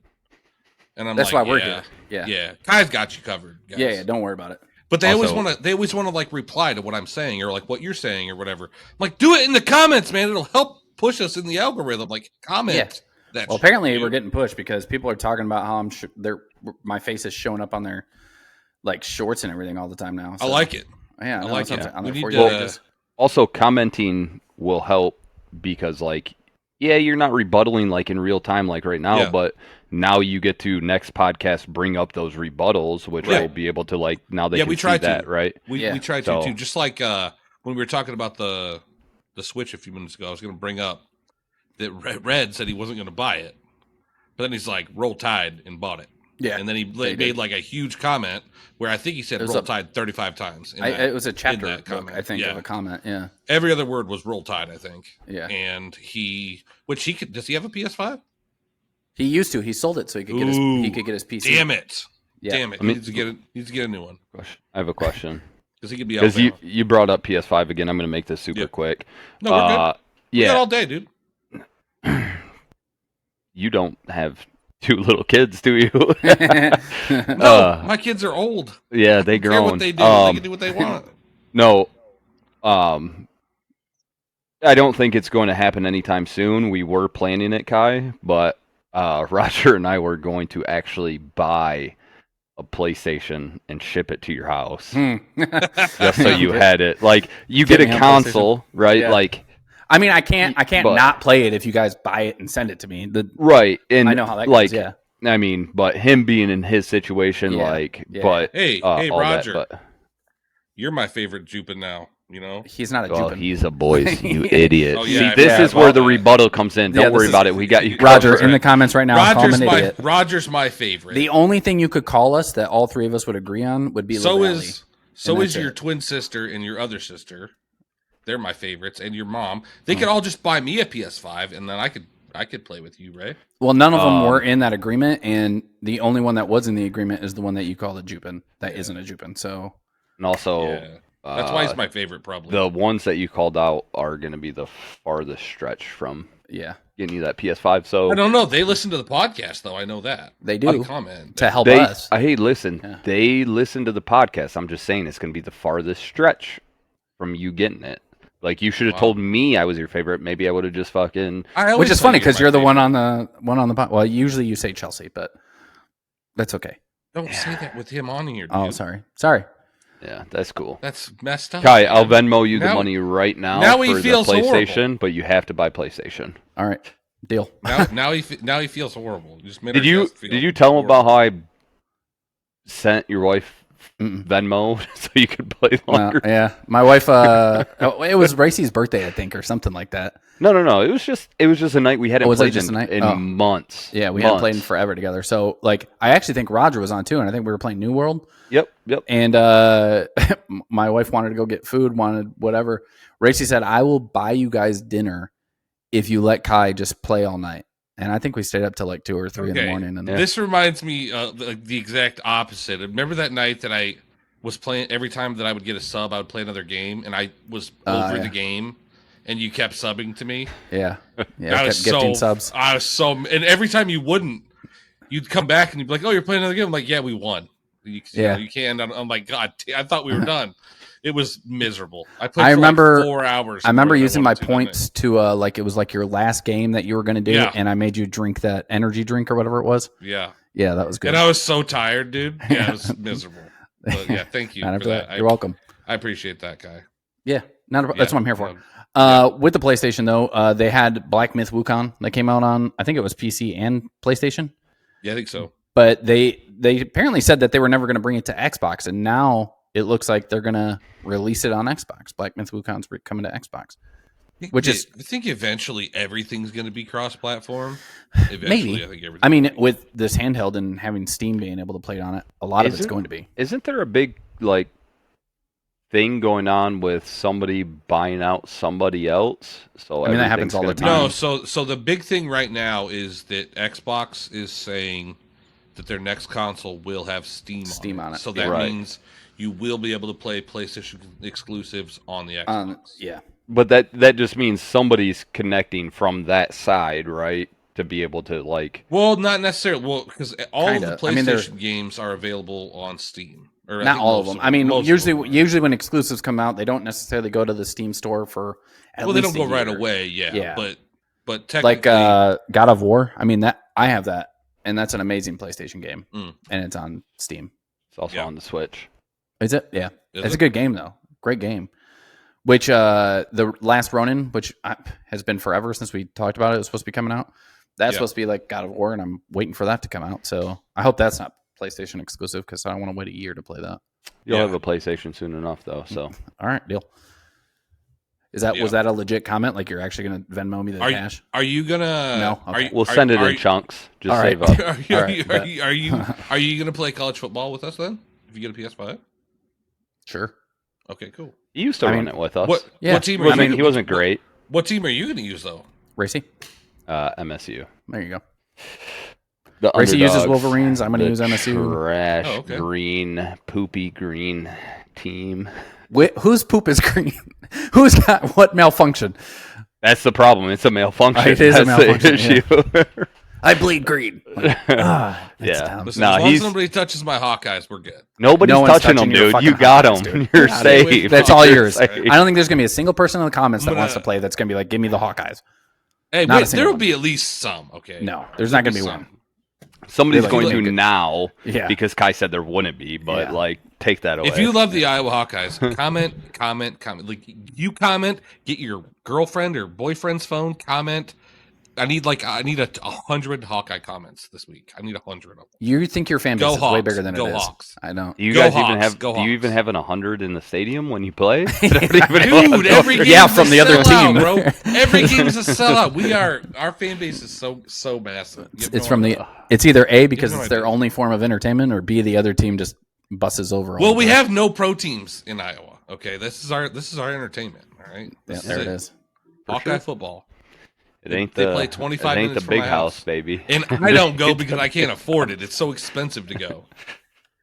And I'm That's like, why we're here. Yeah. Yeah. Kai's got you covered. Guys. Yeah, don't worry about it. But they Also- always want to like reply to what I'm saying or like what you're saying or whatever. I'm like, do it in the comments, man. It'll help push us in the algorithm. Like, comment. Yeah. That Well, apparently we're getting pushed because people are talking about how my face is showing up on their like shorts and everything all the time now. So. I like it. Yeah, I like it. On We their need For to- You pages. Also, commenting will help because, like, yeah, you're not rebuttaling like in real time, like right now, Yeah. but now you get to next podcast bring up those rebuttals, which Right. will be able to like now they Yeah, can we see tried to. that, right? We tried So- to too. Just like when we were talking about the Switch a few minutes ago, I was going to bring up that Red said he wasn't going to buy it, but then he's like, Roll Tide, and bought it. Yeah, and then he they made did. like a huge comment where I think he said It was Roll a- Tide 35 times. It was a chapter that book, comment. I think, Yeah. of a comment. Yeah, Every other word was Roll Tide, I think. Yeah. And does he have a PS5? he used to. He sold it so he could get his PC. Damn it. Yeah. Damn it. I mean- He needs to get a new one. I have a question Because he could be out because there. you brought up PS5 again. I'm going to make this super Yeah. quick. No, we're good. We got Yeah, all day, dude. you don't have two little kids, do you? No, my kids are old. Yeah, they I don't care grown. what they do. They can do what they want. No, I don't think it's going to happen anytime soon. We were planning it, Kai, but Roger and I were going to actually buy a PlayStation and ship it to your house, just so you had it. Like you Get get me a on console, right? Yeah. Like I mean, I can't But- not play it if you guys buy it and send it to me. right, and I know how that like, goes. Yeah, I mean, but him being in his situation, Yeah. like, Yeah. but Hey, all Roger. that, but You're my favorite Jupin now, you know? he's not a well, Jupin. he's a boys, you idiot. Oh, See, yeah, this yeah, is where the well, rebuttal comes in. Yeah, Don't worry this about is- it. We got you. Roger, covered. in the comments right now, call him an idiot. Roger's my favorite. The only thing you could call us that all three of us would agree on would be so Lavallee. is And that's your it. twin sister and your other sister. They're my favorites, and your mom. They could all just buy me a PS5, and then I could play with you, Ray. Well, none of them were in that agreement, and the only one that was in the agreement is the one that you call a Jupin. That isn't a Jupin. So And also, Yeah. That's why he's my favorite, probably. the ones that you called out are going to be the farthest stretch from yeah, getting you that PS5. So I don't know. They listen to the podcast, though. I know that. they do Comment. to help they, us. hey, listen, Yeah. they listen to the podcast. I'm just saying it's going to be the farthest stretch from you getting it. Like you should have Wow. told me I was your favorite. Maybe I would have just fucking. I always Which is say funny because my you're the favorite. one on the pod. Well, usually you say Chelsea, but that's okay. Don't say that with him on here, dude. Oh, sorry. Yeah, that's cool. That's messed up. Kai, man. I'll Venmo you the Now- money right now, now he for feels the PlayStation, horrible. but you have to buy PlayStation. All right, deal. Now he feels horrible. You just made Did our you guest feel tell him about horrible. how I sent your wife Mm-mm. Venmo so you could play Well, longer? yeah, my wife. It was Racey's birthday, I think, or something like that. No. It was just a night we hadn't Oh, was it played just a night? in Oh. months. Yeah, we hadn't played in Months. forever together. So, like, I actually think Roger was on too, and I think we were playing New World. Yep. And my wife wanted to go get food, wanted whatever. Racy said, "I will buy you guys dinner if you let Kai just play all night." And I think we stayed up till like 2 or 3 in the Okay. morning. And This reminds me the exact opposite. Remember that night that I was playing, every time that I would get a sub, I would play another game, and I was over yeah. the game, and you kept subbing to me. yeah, I kept was gifting so, subs. I was so, and every time you wouldn't, you'd come back and you'd be like, "Oh, you're playing another game." I'm like, "Yeah, we won." You Yeah. know, you can't. I'm like, God, I thought we were done. It was miserable. I played. I for remember- like 4 hours. I remember more than using my wanted to that points to like it was like your last game that you were going to do, Yeah. and I made you drink that energy drink or whatever it was. night. Yeah, Yeah, that was good. and I was so tired, dude. Yeah, it was miserable. But yeah, thank you And for after that. You're welcome. I appreciate that, guy. Yeah, that's what I'm here for. Yeah. With the PlayStation though, they had Black Myth Wukong that came out on I think it was PC and PlayStation, Yeah, I think so. but they apparently said that they were never going to bring it to Xbox, and now it looks like they're going to release it on Xbox. Black Myth Wukong's coming to Xbox. I think eventually everything's going to be cross-platform. Maybe. I think everything. I mean, with this handheld and having Steam being able to play it on it, a lot of it's going to be. Isn't there a big like thing going on with somebody buying out somebody else? So I mean, that happens all the time. No, so the big thing right now is that Xbox is saying that their next console will have Steam on it. So that means you will be able to play PlayStation exclusives on the Xbox. Yeah. But that just means somebody's connecting from that side, right? To be able to like. Well, not necessarily. Well, because all of the PlayStation games are available on Steam. Or not all of them. I mean, usually when exclusives come out, they don't necessarily go to the Steam store for at least they don't go a year. right away. Yeah. But technically, like God of War. I mean, that I have that, and that's an amazing PlayStation game, and it's on Steam. It's also on the Switch. Is it? Yeah, it's a good game though. Great game. Which the Last Ronin, which has been forever since we talked about it, was supposed to be coming out. That's supposed to be like God of War, and I'm waiting for that to come out. So I hope that's not PlayStation exclusive because I don't want to wait a year to play that. You'll have a PlayStation soon enough, though. So all right, deal. Was that a legit comment? Like you're actually going to Venmo me the cash? Are you gonna? No, okay. We'll send it in chunks. Just save up. Are you gonna play college football with us then? If you get a PS5? Sure. Okay, cool. He used to run it with us. What team? He wasn't great. What team are you going to use though? Racy. MSU. There you go. The Racy uses Wolverines. I'm going to use MSU. Trash green, poopy green team. Whose poop is green? Who's got what malfunction? That's the problem. It's a malfunction. It is a malfunction. Issue. Yeah. I bleed green. Yeah. Listen, as long as nobody touches my Hawkeyes, we're good. Nobody's touching them, dude. You got them. You're safe. That's all yours. I don't think there's going to be a single person in the comments that wants to play that's going to be like, give me the Hawkeyes. Hey, there will be at least some, okay? No, there's not going to be one. Somebody's going to now because Kai said there wouldn't be, but like, take that away. If you love the Iowa Hawkeyes, comment. Like, you comment, get your girlfriend or boyfriend's phone, comment. I need 100 Hawkeye comments this week. I need 100 of them. You think your fan base is way bigger than it is? Hawks. I don't. Do you guys do you even have an 100 in the stadium when you play? Dude, every game from the other team, bro. Every game is a sellout. Our fan base is so massive. It's either A because it's their only form of entertainment, or B the other team just busses over. Well, we have no pro teams in Iowa. Okay, this is our entertainment. All right, there it is. Hawkeye football. They play 25 minutes the from big my house, baby. And I don't go because I can't afford it. It's so expensive to go.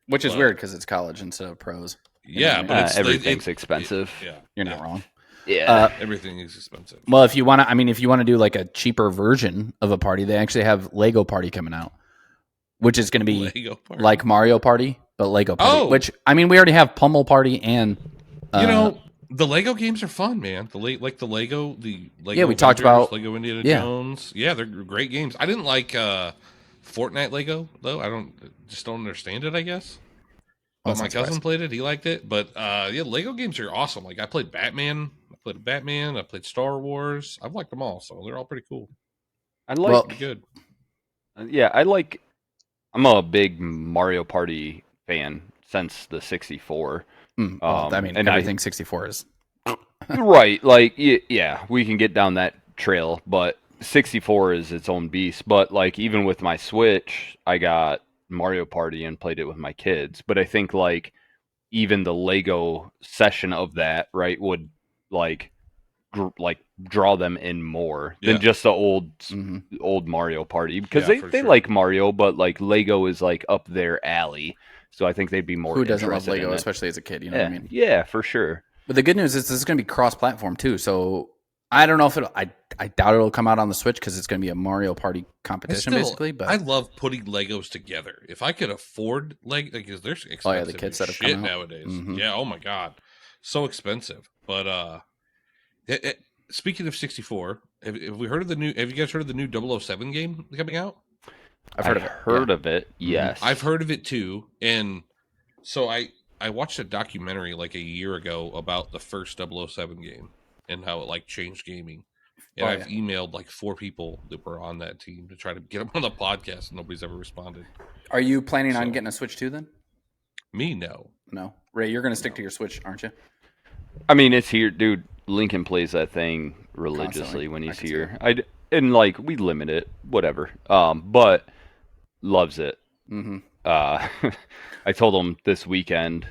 Which is weird because it's college instead of pros. Yeah, but everything's expensive. You're not wrong. Yeah, everything is expensive. Well, if you want to do like a cheaper version of a party, they actually have Lego Party coming out, which is going to be like Mario Party, but Lego Party. Oh. Which, I mean, we already have Pummel Party and... the Lego games are fun, man. The Lego yeah, we talked about Lego Indiana Jones. Yeah, they're great games. I didn't like Fortnite Lego though. I don't understand it. I guess. But my cousin played it. He liked it. But Lego games are awesome. Like I played Batman. I played Star Wars. I've liked them all, so they're all pretty cool. Pretty good. Yeah, I'm a big Mario Party fan since the 64. I mean, and everything 64 is right. Like, yeah, we can get down that trail, but 64 is its own beast. But like, even with my Switch, I got Mario Party and played it with my kids. But I think like even the Lego session of that, right, would like draw them in more than just the old Mario Party because they like Mario, but like Lego is like up their alley. So I think they'd be more. Who doesn't love Lego, especially as a kid? You know what I mean? Yeah, for sure. But the good news is this is going to be cross-platform too. So I don't know if it'll. I doubt it'll come out on the Switch because it's going to be a Mario Party competition, basically. But I love putting Legos together. If I could afford because they're expensive. The kits that have shit come out nowadays. Yeah. Oh my god, so expensive. But speaking of 64, have you guys heard of the new 007 game coming out? I've heard of it. Yes, I've heard of it too. And so I watched a documentary like a year ago about the first 007 game and how it like changed gaming. And I've emailed like 4 people that were on that team to try to get them on the podcast, and nobody's ever responded. Are you planning on getting a Switch too? Then me, no. Ray, you're going to stick to your Switch, aren't you? I mean, it's here, dude. Lincoln plays that thing religiously Constantly. when I he's can see here. And like we limit it, whatever. But loves it. Mm-hmm. I told him this weekend.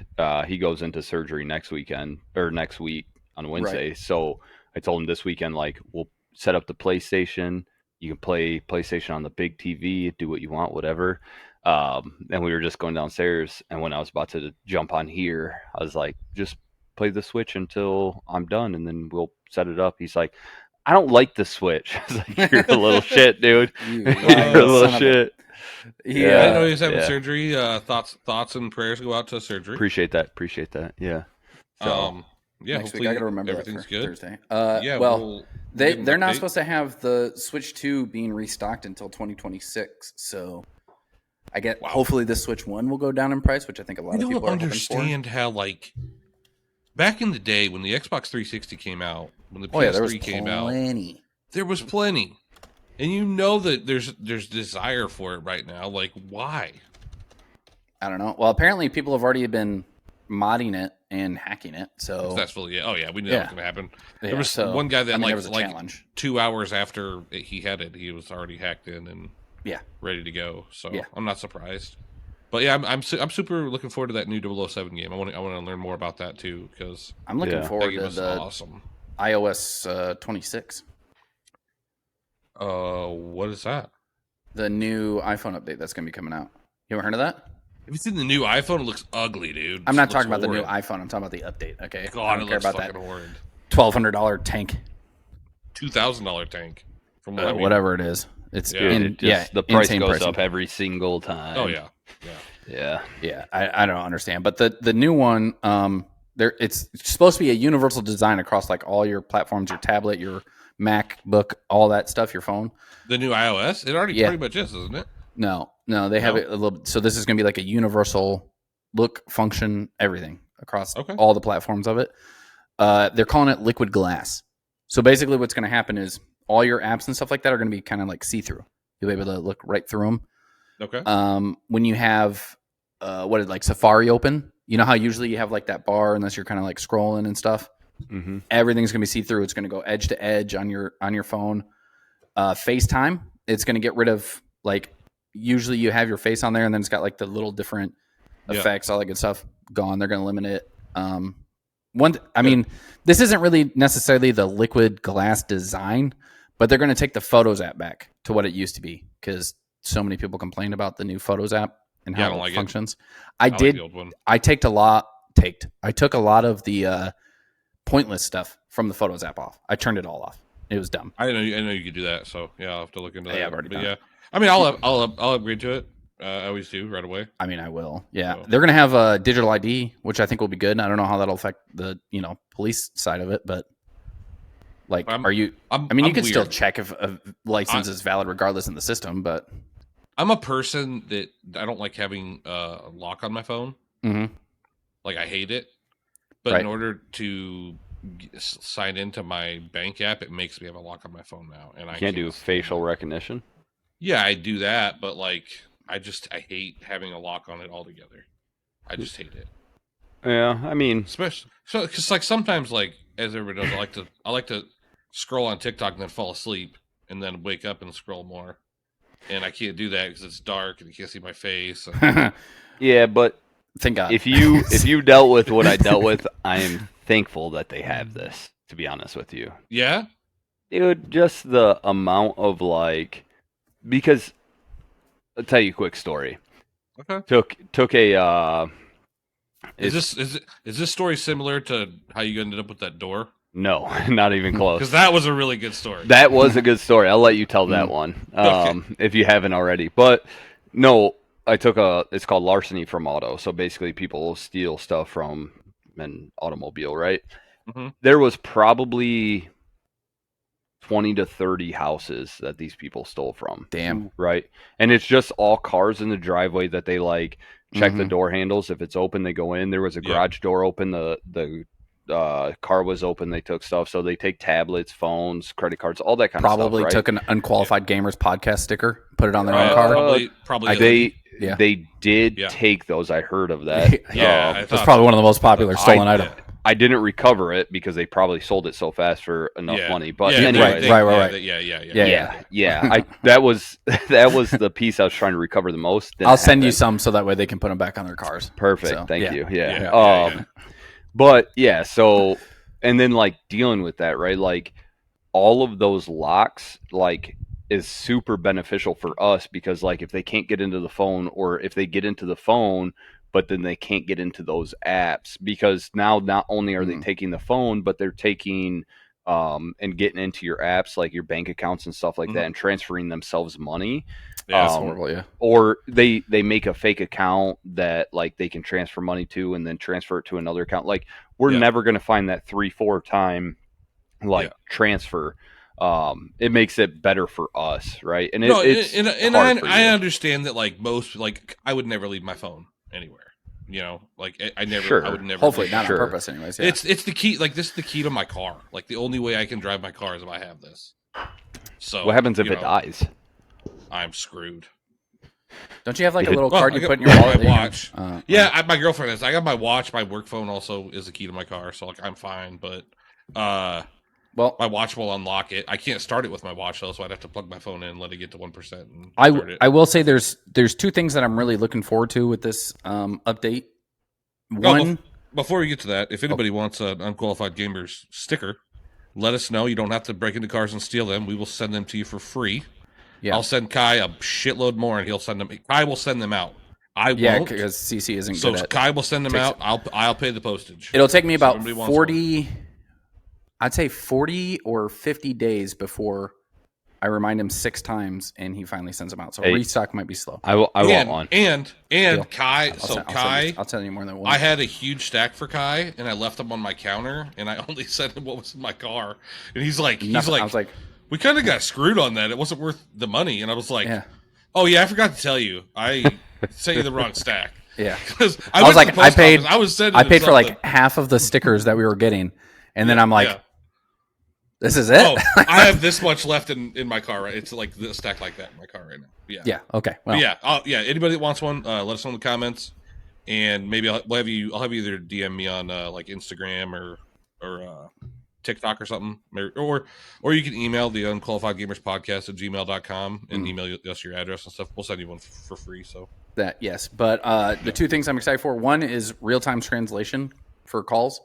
He goes into surgery next weekend or next week on Wednesday. Right. So I told him this weekend, like, we'll set up the PlayStation. You can play PlayStation on the big TV, do what you want, whatever. And we were just going downstairs, and when I was about to jump on here, I was like, just play the Switch until I'm done, and then we'll set it up. He's like, I don't like the Switch. I was like, you're a little shit, dude. You You're a little shit. I didn't know he Yeah, was having yeah. surgery. Thoughts and prayers go out to surgery. Appreciate that. Yeah. So Yeah, Next week, hopefully I gotta remember that everything's for good. Thursday. Yeah, well, we'll give him an they're not update. supposed to have the Switch 2 being restocked until 2026. So I get hopefully the Switch 1 will go down in price, which I think a lot I of people don't are hoping understand how, like, back in the day when the Xbox 360 came out, when the for. Oh yeah, there PS3 was came out, plenty. there was plenty. And you know that there's desire for it right now. Like, why? I don't know. Well, apparently people have already been modding it and hacking it. So Successfully, yeah. Oh yeah, we knew that was going to happen. Yeah, There was so, one guy that I mean, there like was a challenge. 2 hours after he had it, he was already hacked in and Yeah, ready to go. So Yeah. I'm not surprised. But yeah, I'm super looking forward to that new 007 game. I want to learn more about that too because I'm looking Yeah. forward that game to was the awesome. iOS 26, What is that? the new iPhone update that's going to be coming out. You ever heard of that? Have you seen the new iPhone? It looks ugly, dude. I'm It not looks talking about the new horrid. iPhone. I'm talking about the update. Okay, God, I don't it care looks about fucking that horrid. $1,200 tank, $2,000 tank. From what I mean. whatever it is. It's Yeah. Dude, the price insane goes pricing. up every single time. Oh yeah, Yeah. Yeah, I don't understand. But the new one, it's supposed to be a universal design across like all your platforms, your tablet, your MacBook, all that stuff, your phone. The new iOS. It already Yeah. pretty much is, isn't it? No, they have No? it a little. So this is going to be like a universal look, function, everything across Okay. all the platforms of it. They're calling it liquid glass. So basically, what's going to happen is all your apps and stuff like that are going to be kind of like see through. You'll be able to look right through them. Okay. When you have like Safari open, you know how usually you have like that bar unless you're kind of like scrolling and stuff. Mm-hmm. Everything's gonna be see through. It's gonna go edge to edge on your phone. FaceTime, it's gonna get rid of like usually you have your face on there and then it's got like the little different effects, all that good stuff gone. They're gonna limit it. I mean, this isn't really necessarily the liquid glass design, but they're gonna take the Photos app back to what it used to be because so many people complained about the new Photos app and Yeah, I how don't it like it. functions. I like the old one. I took a lot of the pointless stuff from the Photos app off. I turned it all off. It was dumb. I know you could do that. So yeah, I'll have to look into that. Yeah, I've already But done yeah, it. I mean, I'll upgrade to it. I always do right away. I mean, I will. Yeah, So- they're gonna have a digital ID, which I think will be good. I don't know how that'll affect the police side of it, but like, I'm you I'm can still weird. check if a license is valid regardless in the system, but I'm a person that I don't like having a lock on my phone. Mhm. Like I hate it. But Right. in order to sign into my bank app, it makes me have a lock on my phone now, and I Can't do stand facial it. recognition. Yeah, I do that, but like I hate having a lock on it altogether. I just hate it. Yeah, I mean, Especially because like sometimes like as everybody knows, I like to scroll on TikTok and then fall asleep and then wake up and scroll more, and I can't do that because it's dark and you can't see my face. And, yeah, but thank God. if you dealt with what I dealt with, I am thankful that they have this. To be honest with you, yeah, dude, just the amount of because I'll tell you a quick story. okay. Took a Is this story similar to how you ended up with that door? no, not even close. Because that was a really good story. That was a good story. I'll let you tell that one Okay. if you haven't already. But no, I took it's called larceny from auto. So basically, people steal stuff from an automobile, right? Mhm. There was probably 20 to 30 houses that these people stole from. Damn. Right, and it's just all cars in the driveway that they check the Mhm. door handles. If it's open, they go in. There was a Yeah. garage door open. The car was open. They took stuff. So they take tablets, phones, credit cards, all that kind of stuff. Probably Right? took an Unqualified Gamers podcast sticker, put it on their own car. Probably. Yeah. They did Yeah. take those. I heard of that. Yeah, I That's thought probably one of the most popular stolen items. I didn't recover it because they probably sold it so fast for enough money. But anyways, right. Yeah. That was the piece I was trying to recover the most. I'll send you some so that way they can put them back on their cars. Perfect. So, Thank you. Yeah. Yeah. But yeah, so and then like dealing with that, right? Like all of those locks, like is super beneficial for us because like if they can't get into the phone or if they get into the phone but then they can't get into those apps because now not only are they taking the phone but they're taking and getting into your apps like your bank accounts and stuff like that and transferring themselves money. That's horrible, yeah. Or they make a fake account that like they can transfer money to and then transfer it to another account. Like we're never going to find that 3-4 time transfer. It makes it better for us, right? And I understand that like most like I would never leave my phone anywhere. You know, like I never I would never hopefully not on purpose anyways. Yeah. It's the key, like this is the key to my car. Like the only way I can drive my car is if I have this. So what happens if it dies? I'm screwed. Don't you have like a little card you put in your wallet? My watch. My girlfriend has. I got my watch. My work phone also is the key to my car, so like I'm fine. But well, my watch will unlock it. I can't start it with my watch though, so I'd have to plug my phone in and let it get to 1%. I will say there's two things that I'm really looking forward to with this update. One, before we get to that, if anybody wants an Unqualified Gamers sticker, let us know. You don't have to break into cars and steal them. We will send them to you for free. Yeah. I'll send Kai a shitload more, and he'll send them. Kai will send them out. I won't because CC isn't so good at. Kai will send them out. I'll pay the postage. It'll take me about 40. I'd say 40 or 50 days before I remind him 6 times, and he finally sends them out. So restock might be slow. I want one. And Kai. I'll tell you more than one. I had a huge stack for Kai, and I left them on my counter, and I only sent him what was in my car. And he's like, I was like, we kind of got screwed on that. It wasn't worth the money. And I was like, oh yeah, I forgot to tell you, I sent you the wrong stack. Yeah, because I was like, I paid for like half of the stickers that we were getting, and then I'm like. This is it. Oh, I have this much left in my car. Right, it's like this stack like that in my car right now. Yeah. Yeah. Okay. Well. Anybody that wants one, let us know in the comments, and maybe I'll have you either DM me on like Instagram or TikTok or something, or you can email the Unqualified Gamers Podcast at gmail.com and email us your address and stuff. We'll send you one for free. So that yes, but the two things I'm excited for. One is real time translation for calls.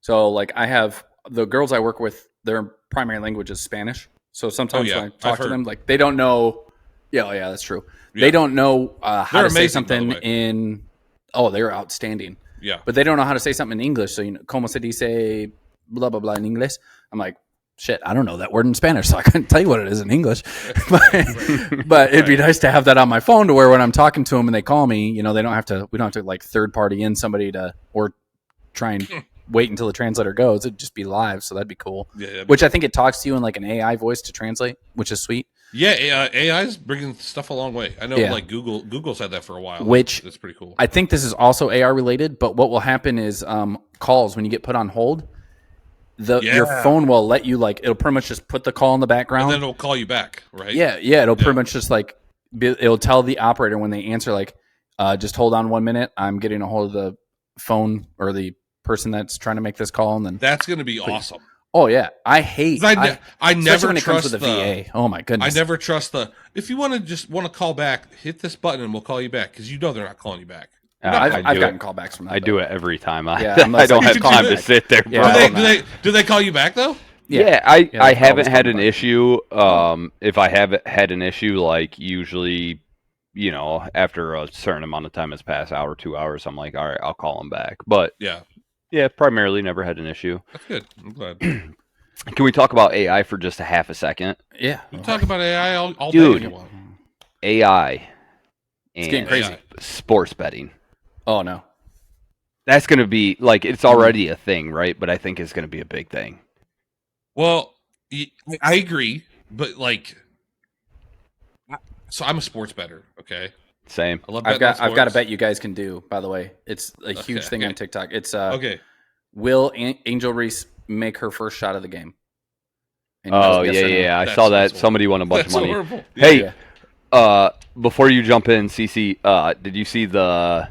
So like I have the girls I work with. Their primary language is Spanish. So sometimes when I talk to them, like they don't know. Yeah, that's true. Yeah. They don't know how to say something in. Oh, they're outstanding. Yeah. But they don't know how to say something in English. So, como se dice blah, blah, blah in English. I'm like, shit, I don't know that word in Spanish. So I couldn't tell you what it is in English. but it'd be nice to have that on my phone to where when I'm talking to them and they call me, we don't have to like third party in somebody or try and wait until the translator goes. It'd just be live, so that'd be cool. Yeah, which I think it talks to you in like an AI voice to translate, which is sweet. Yeah, AI is bringing stuff a long way. I know, like Google's had that for a while. Which it's pretty cool. I think this is also AR related, but what will happen is calls when you get put on hold, your phone will let you it'll pretty much just put the call in the background, and then it'll call you back, right? Yeah, it'll pretty much just it'll tell the operator when they answer just hold on 1 minute. I'm getting a hold of the phone or the person that's trying to make this call, and then that's going to be awesome. Oh yeah, I never when it comes trust to the VA. Oh my goodness, I never trust if you want to call back, hit this button and we'll call you back because they're not calling you back. I've gotten callbacks from that. I do it every time. I don't have time to sit there. Yeah. Do they call you back though? Yeah, I haven't had an issue. If I haven't had an issue, usually, after a certain amount of time has passed, hour, 2 hours, I'm like, all right, I'll call them back. But yeah, primarily never had an issue. That's good. I'm glad. Can we talk about AI for just a half a second? Yeah. We talk about AI all day if you want. AI it's getting crazy. Sports betting. Oh, no. That's going to be, it's already a thing, right? But I think it's going to be a big thing. Well, I agree, but, so I'm a sports bettor, okay? Same. I've got a bet you guys can do, by the way. It's a huge thing on TikTok. It's will Angel Reese make her first shot of the game? Oh, yeah. I saw that. Somebody won a bunch of money. Horrible. Hey, before you jump in, CC, did you see the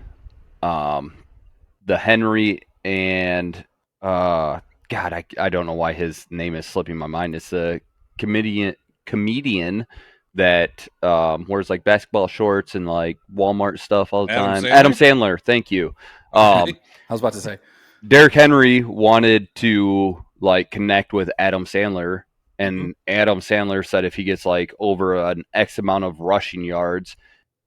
Henry and God, I don't know why his name is slipping my mind. It's a comedian that wears like basketball shorts and like Walmart stuff all the Adam time. Sandler? Adam Sandler, thank you. Okay. I was about to say. Derrick Henry wanted to like connect with Adam Sandler, and Adam Sandler said if he gets like over an X amount of rushing yards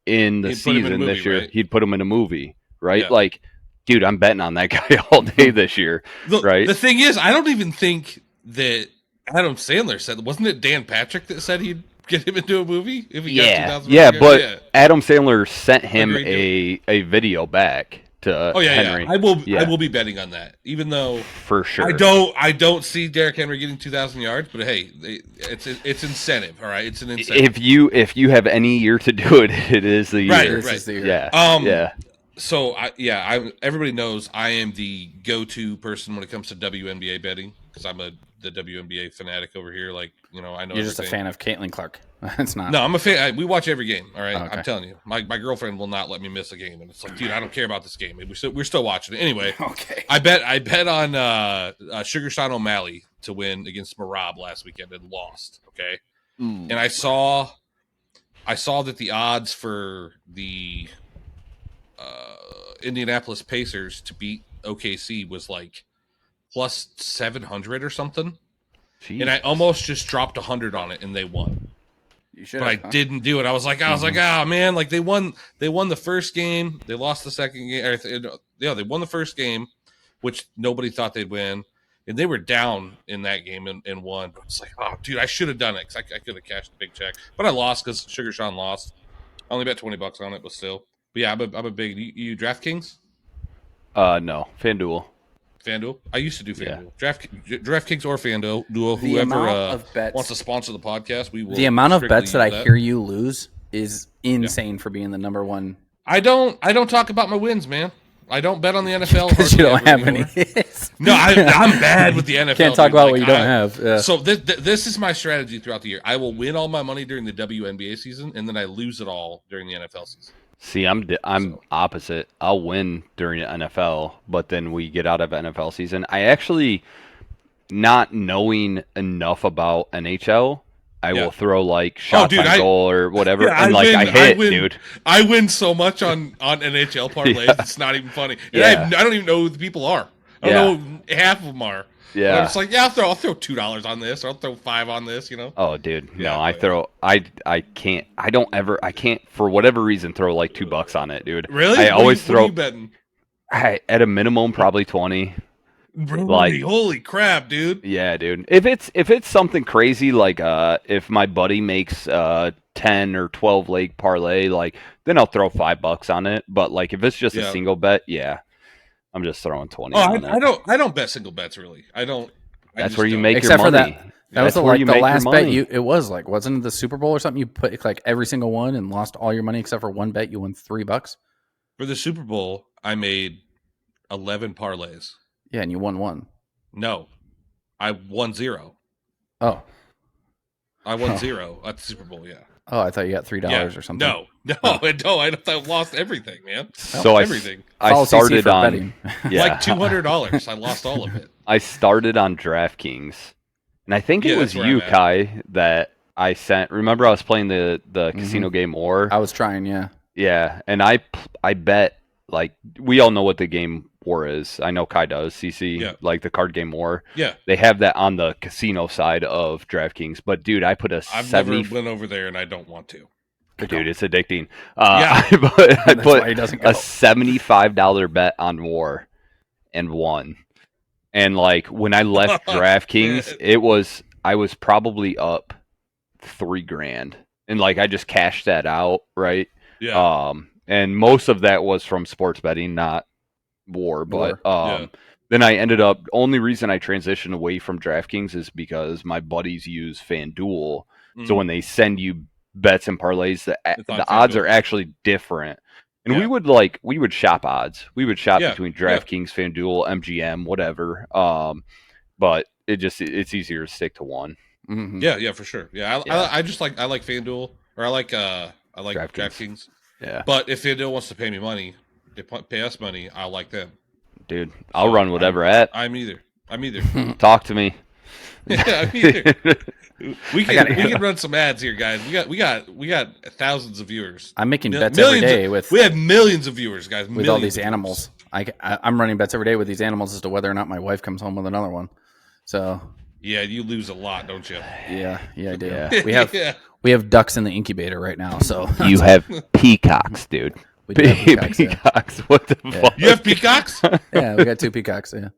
in the He'd put him in a season movie, this year, right? he'd put him in a movie, right? Yeah. Like, dude, I'm betting on that guy all day this year, right? The thing is, I don't even think that Adam Sandler said. Wasn't it Dan Patrick that said he'd get him into a movie if he got Yeah, 2,000? yeah, but Adam Sandler sent him Agreed a video back to Oh yeah, Henry. yeah. I will. Yeah. I will be betting on that, even though For sure. I don't see Derrick Henry getting 2,000 yards. But hey, it's incentive. All right, it's an incentive. If you have any year to do it, it is the year. Right, This right. is the year. Yeah. Yeah. So everybody knows I am the go-to person when it comes to WNBA betting because I'm the WNBA fanatic over here. Like I know You're just a everything. fan of Caitlin Clark. It's not. No, I'm a fan. We watch every game. All right, Oh, okay. I'm telling you, my girlfriend will not let me miss a game, and it's like, dude, I don't care about this game. We're still watching it anyway. Okay. I bet on Sugar Sean O'Malley to win against Marab last weekend and lost. Okay, and I saw that the odds for the Indianapolis Pacers to beat OKC was like plus 700 or something, and I almost just dropped 100 on it, and they won. You should. But I didn't do it. I was like, oh man, like they won the first game, they lost the second game. They won the first game, which nobody thought they'd win, and they were down in that game and won. But it's like, oh, dude, I should have done it because I could have cashed a big check, but I lost because Sugar Sean lost. I only bet $20 on it, but still. But yeah, I'm a big. You DraftKings? No, FanDuel. FanDuel? I used to do FanDuel. Yeah. DraftKings or FanDuel. The amount of bets, wants to sponsor the podcast, we will. The amount of bets that I that. hear you lose is insane for being the number one. I don't talk about my wins, man. I don't bet on the NFL Because you don't have anymore. any. No, I'm bad with the NFL. Can't talk dude. about Like, what you don't have. Yeah. So this is my strategy throughout the year. I will win all my money during the WNBA season, and then I lose it all during the NFL season. See, I'm opposite. I'll win during the NFL, but then we get out of NFL season. I actually, not knowing enough about NHL, I will throw like shots on goal or whatever, and I hit, dude. I win so much on NHL parlays, it's not even funny. And I don't even know who the people are. I don't know who half of them are. Yeah, I'm just like, I'll throw $2 on this, or I'll throw $5 on this, Oh, dude, no, I can't for whatever reason throw like $2 on it, dude. Really? I always throw. What are you betting? At a minimum, probably 20. Really? Like, holy crap, dude! Yeah, dude. If it's something crazy like if my buddy makes 10 or 12 leg parlay, like then I'll throw $5 on it. But like if it's just a single bet, I'm just throwing 20. I don't bet single bets really. I don't. That's where you make Except your money. for that. That was the last bet it was like, wasn't it the Super Bowl or something? You put like every single one and lost all your money except for one bet. You won $3 for the Super Bowl. I made 11 parlays. Yeah, and you won one. No, I won 0. Oh, I won 0 at the Super Bowl. Yeah. Oh, I thought you got $3 or something. No, I lost everything, man. So everything. I started on like $200. I lost all of it. I started on DraftKings, and I think it was you, Kai, that I sent. Remember, I was playing the casino game War. I was trying, yeah, and I bet, like, we all know what the game War is. I know Kai does. CC, like the card game War. Yeah, they have that on the casino side of DraftKings. But dude, I put I've never went over there, and I don't want to. Dude, it's addicting. I put a $75 bet on War and won. And like when I left DraftKings, I was probably up $3,000, and like I just cashed that out, right? Yeah. And most of that was from sports betting, not War. But then I ended up. Only reason I transitioned away from DraftKings is because my buddies use FanDuel. So when they send you bets and parlays, the odds are actually different. And we would shop odds. We would shop between DraftKings, FanDuel, MGM, whatever. But it's easier to stick to one. Mm-hmm. Yeah, for sure. Yeah, I like FanDuel, or I like DraftKings. Yeah. But if FanDuel wants to pay me money, they pay us money, I like them. Dude, I'll run whatever at. I'm either. Talk to me. Yeah, I'm either. We can run some ads here, guys. We got thousands of viewers. I'm making bets every day we have millions of viewers, guys. With all these animals. I'm running bets every day with these animals as to whether or not my wife comes home with another one. So yeah, you lose a lot, don't you? Yeah, I do. Yeah. We have ducks in the incubator right now. So you have peacocks, dude. We do have peacocks. Yeah. What the fuck? You have peacocks? Yeah, we got 2 peacocks. Yeah.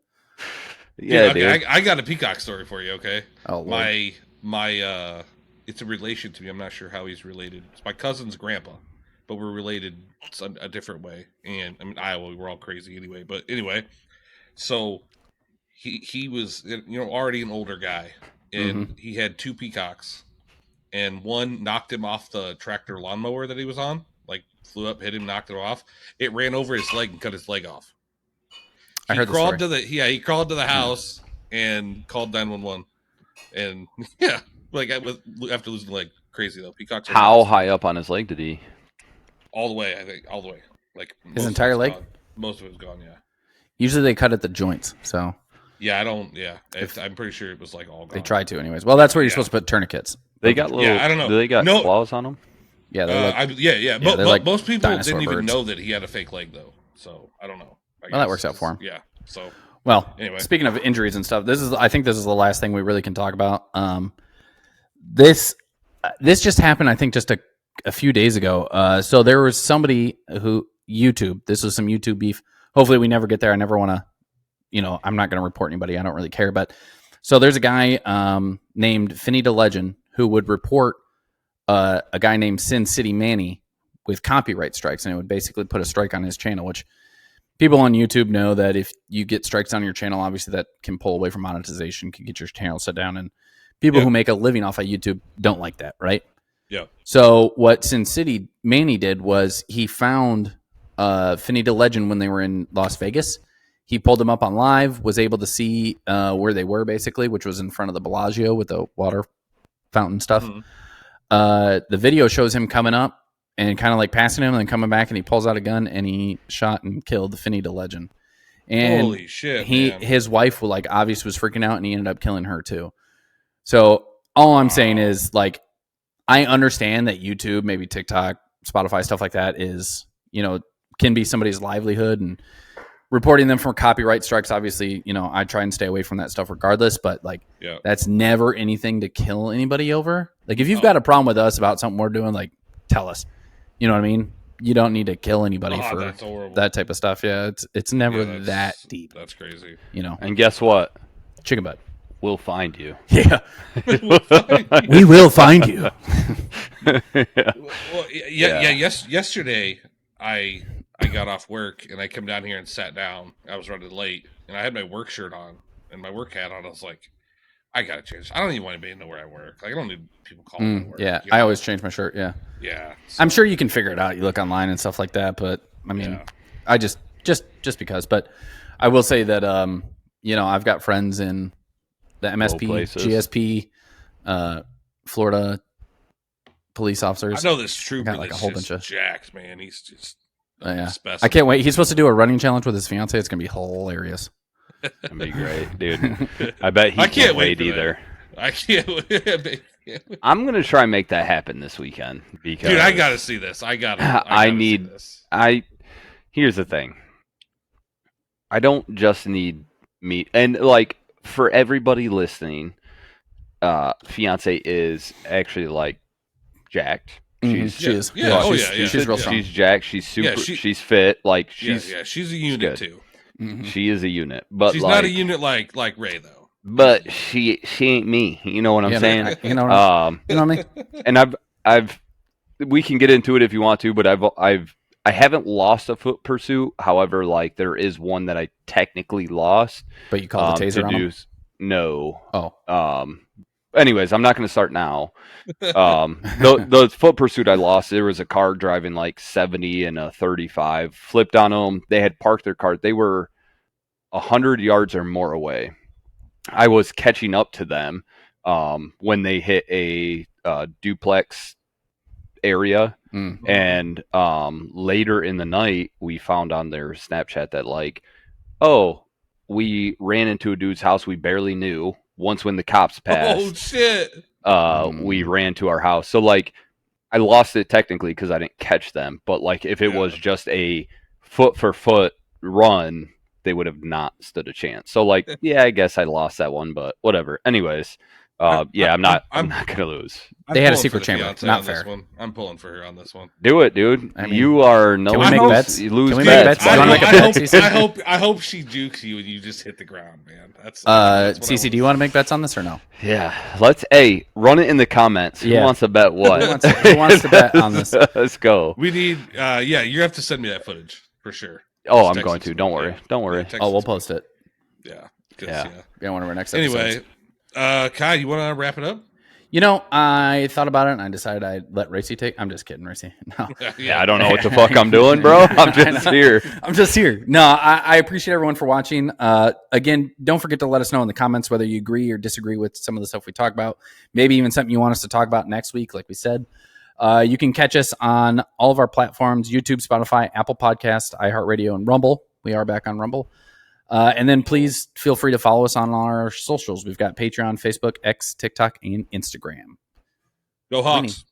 Yeah, dude. I got a peacock story for you. Okay. Oh, Lord. My it's a relation to me. I'm not sure how he's related. It's my cousin's grandpa, but we're related a different way. And I mean, Iowa, we're all crazy anyway. But anyway, so he was already an older guy, and he had 2 peacocks, and one knocked him off the tractor lawnmower that he was on. Like flew up, hit him, knocked it off. It ran over his leg and cut his leg off. I heard crawled to he crawled to the house and called 911. And yeah, like after losing the leg, crazy though. Peacocks. How high up on his leg did he? All the way, I think. All the way, like his entire leg. Gone. Most of it was gone. Yeah. Usually they cut at the joints, so. Yeah, I don't. Yeah, I'm pretty sure it was like all gone. They tried to, anyways. Well, that's where you're supposed to put tourniquets. They got little. Yeah, I don't know. Do they got claws on them? Yeah, Most people didn't even know that he had a fake leg though, so I don't know. Well, that works out for him. Yeah. So. Well, anyway, speaking of injuries and stuff, I think this is the last thing we really can talk about. This just happened, I think, just a few days ago. So there was somebody who this was some YouTube beef. Hopefully we never get there. I never want to, I'm not going to report anybody. I don't really care. But so there's a guy named Finny Da Legend who would report a guy named Sin City Manny with copyright strikes, and it would basically put a strike on his channel, which people on YouTube know that if you get strikes on your channel, obviously that can pull away from monetization, can get your channel shut down. And people who make a living off of YouTube don't like that, right? Yeah. So what Sin City Manny did was he found Finny Da Legend when they were in Las Vegas. He pulled them up on live, was able to see where they were basically, which was in front of the Bellagio with the water fountain stuff. Mm-hmm. The video shows him coming up and kind of like passing him and then coming back, and he pulls out a gun and he shot and killed Finny Da Legend. And holy shit, his wife obviously was freaking out, and he ended up killing her too. So all I'm saying is, like, I understand that YouTube, maybe TikTok, Spotify, stuff like that is, can be somebody's livelihood, and reporting them for copyright strikes. Obviously, I try and stay away from that stuff regardless, but like, that's never anything to kill anybody over. Like, if you've got a problem with us about something we're doing, like, tell us. You know what I mean? You don't need to kill anybody for that type of stuff. Yeah, it's never that deep. That's crazy. And guess what? Chicken butt. We'll find you. Yeah. We will find you. Well, yesterday I got off work and I come down here and sat down. I was running late and I had my work shirt on and my work hat on. I was like, I gotta change. I don't even want anybody to know where I work. Like, I don't need people calling me work. Yeah, I always change my shirt. Yeah. Yeah. So. I'm sure you can figure it out. You look online and stuff like that. But I mean, I just because. But I will say that I've got friends in the MSP, GSP, Florida police officers. I know this trooper. Got like a whole bunch of jacked, man. He's just I can't wait. He's supposed to do a running challenge with his fiance. It's gonna be hilarious. That'd be great, dude. I bet he can't wait either. I can't wait. I'm gonna try and make that happen this weekend because, dude, I gotta see this. I need this. Here's the thing. I don't just need meat, and like for everybody listening, fiance is actually like jacked. She's she's real strong. She's jacked. She's super. Yeah, she's fit. Like she's she's a unit too. Mm-hmm. She is a unit, but she's not a unit like Ray though. But she ain't me. You know what I'm saying? You know what I mean? And we can get into it if you want to, but I haven't lost a foot pursuit. However, like there is one that I technically lost. But you called the taser on him? No. Oh. Anyways, I'm not going to start now. The foot pursuit I lost, there was a car driving like 70 and a 35, flipped on them. They had parked their car. They were 100 yards or more away. I was catching up to them when they hit a duplex area. Mm-hmm. And later in the night, we found on their Snapchat that like oh, we ran into a dude's house we barely knew. Once when the cops passed, Oh shit! we ran to our house. So like, I lost it technically because I didn't catch them. But like, if it was just a foot for foot run, they would have not stood a chance. So like, yeah, I guess I lost that one, but whatever. Anyways, yeah, I'm not gonna lose. They had a pulling secret for the chamber. fiance Not on this fair. one. I'm pulling for her on this one. Do it, dude. I mean, you are no. can we make hope- bets? You lose Can we make bets? bets. You wanna make a bet, CC? I hope she jukes you and you just hit the ground, man. That's what I CC, do you want to make bets on this or no? Yeah, let's run it in the comments. Who Yeah. wants to bet what? Who wants to bet on this? Let's go. We need. You have to send me that footage for sure. Oh, Just I'm text going it to. me. Don't worry. Yeah. Don't worry. Yeah, text Oh, it we'll to me. post it. Yeah. 'cause, Yeah. Yeah, one of our next episodes. Anyway, Kai, you want to wrap it up? You know, I thought about it and I decided I'd let Racy take. I'm just kidding, Racy. No. Yeah, I don't know what the fuck I'm doing, bro. I'm just here. I'm just here. No, I appreciate everyone for watching. Again, don't forget to let us know in the comments whether you agree or disagree with some of the stuff we talk about. Maybe even something you want us to talk about next week, like we said. You can catch us on all of our platforms: YouTube, Spotify, Apple Podcast, iHeartRadio, and Rumble. We are back on Rumble. And then please feel free to follow us on our socials. We've got Patreon, Facebook, X, TikTok, and Instagram. Go Hawks.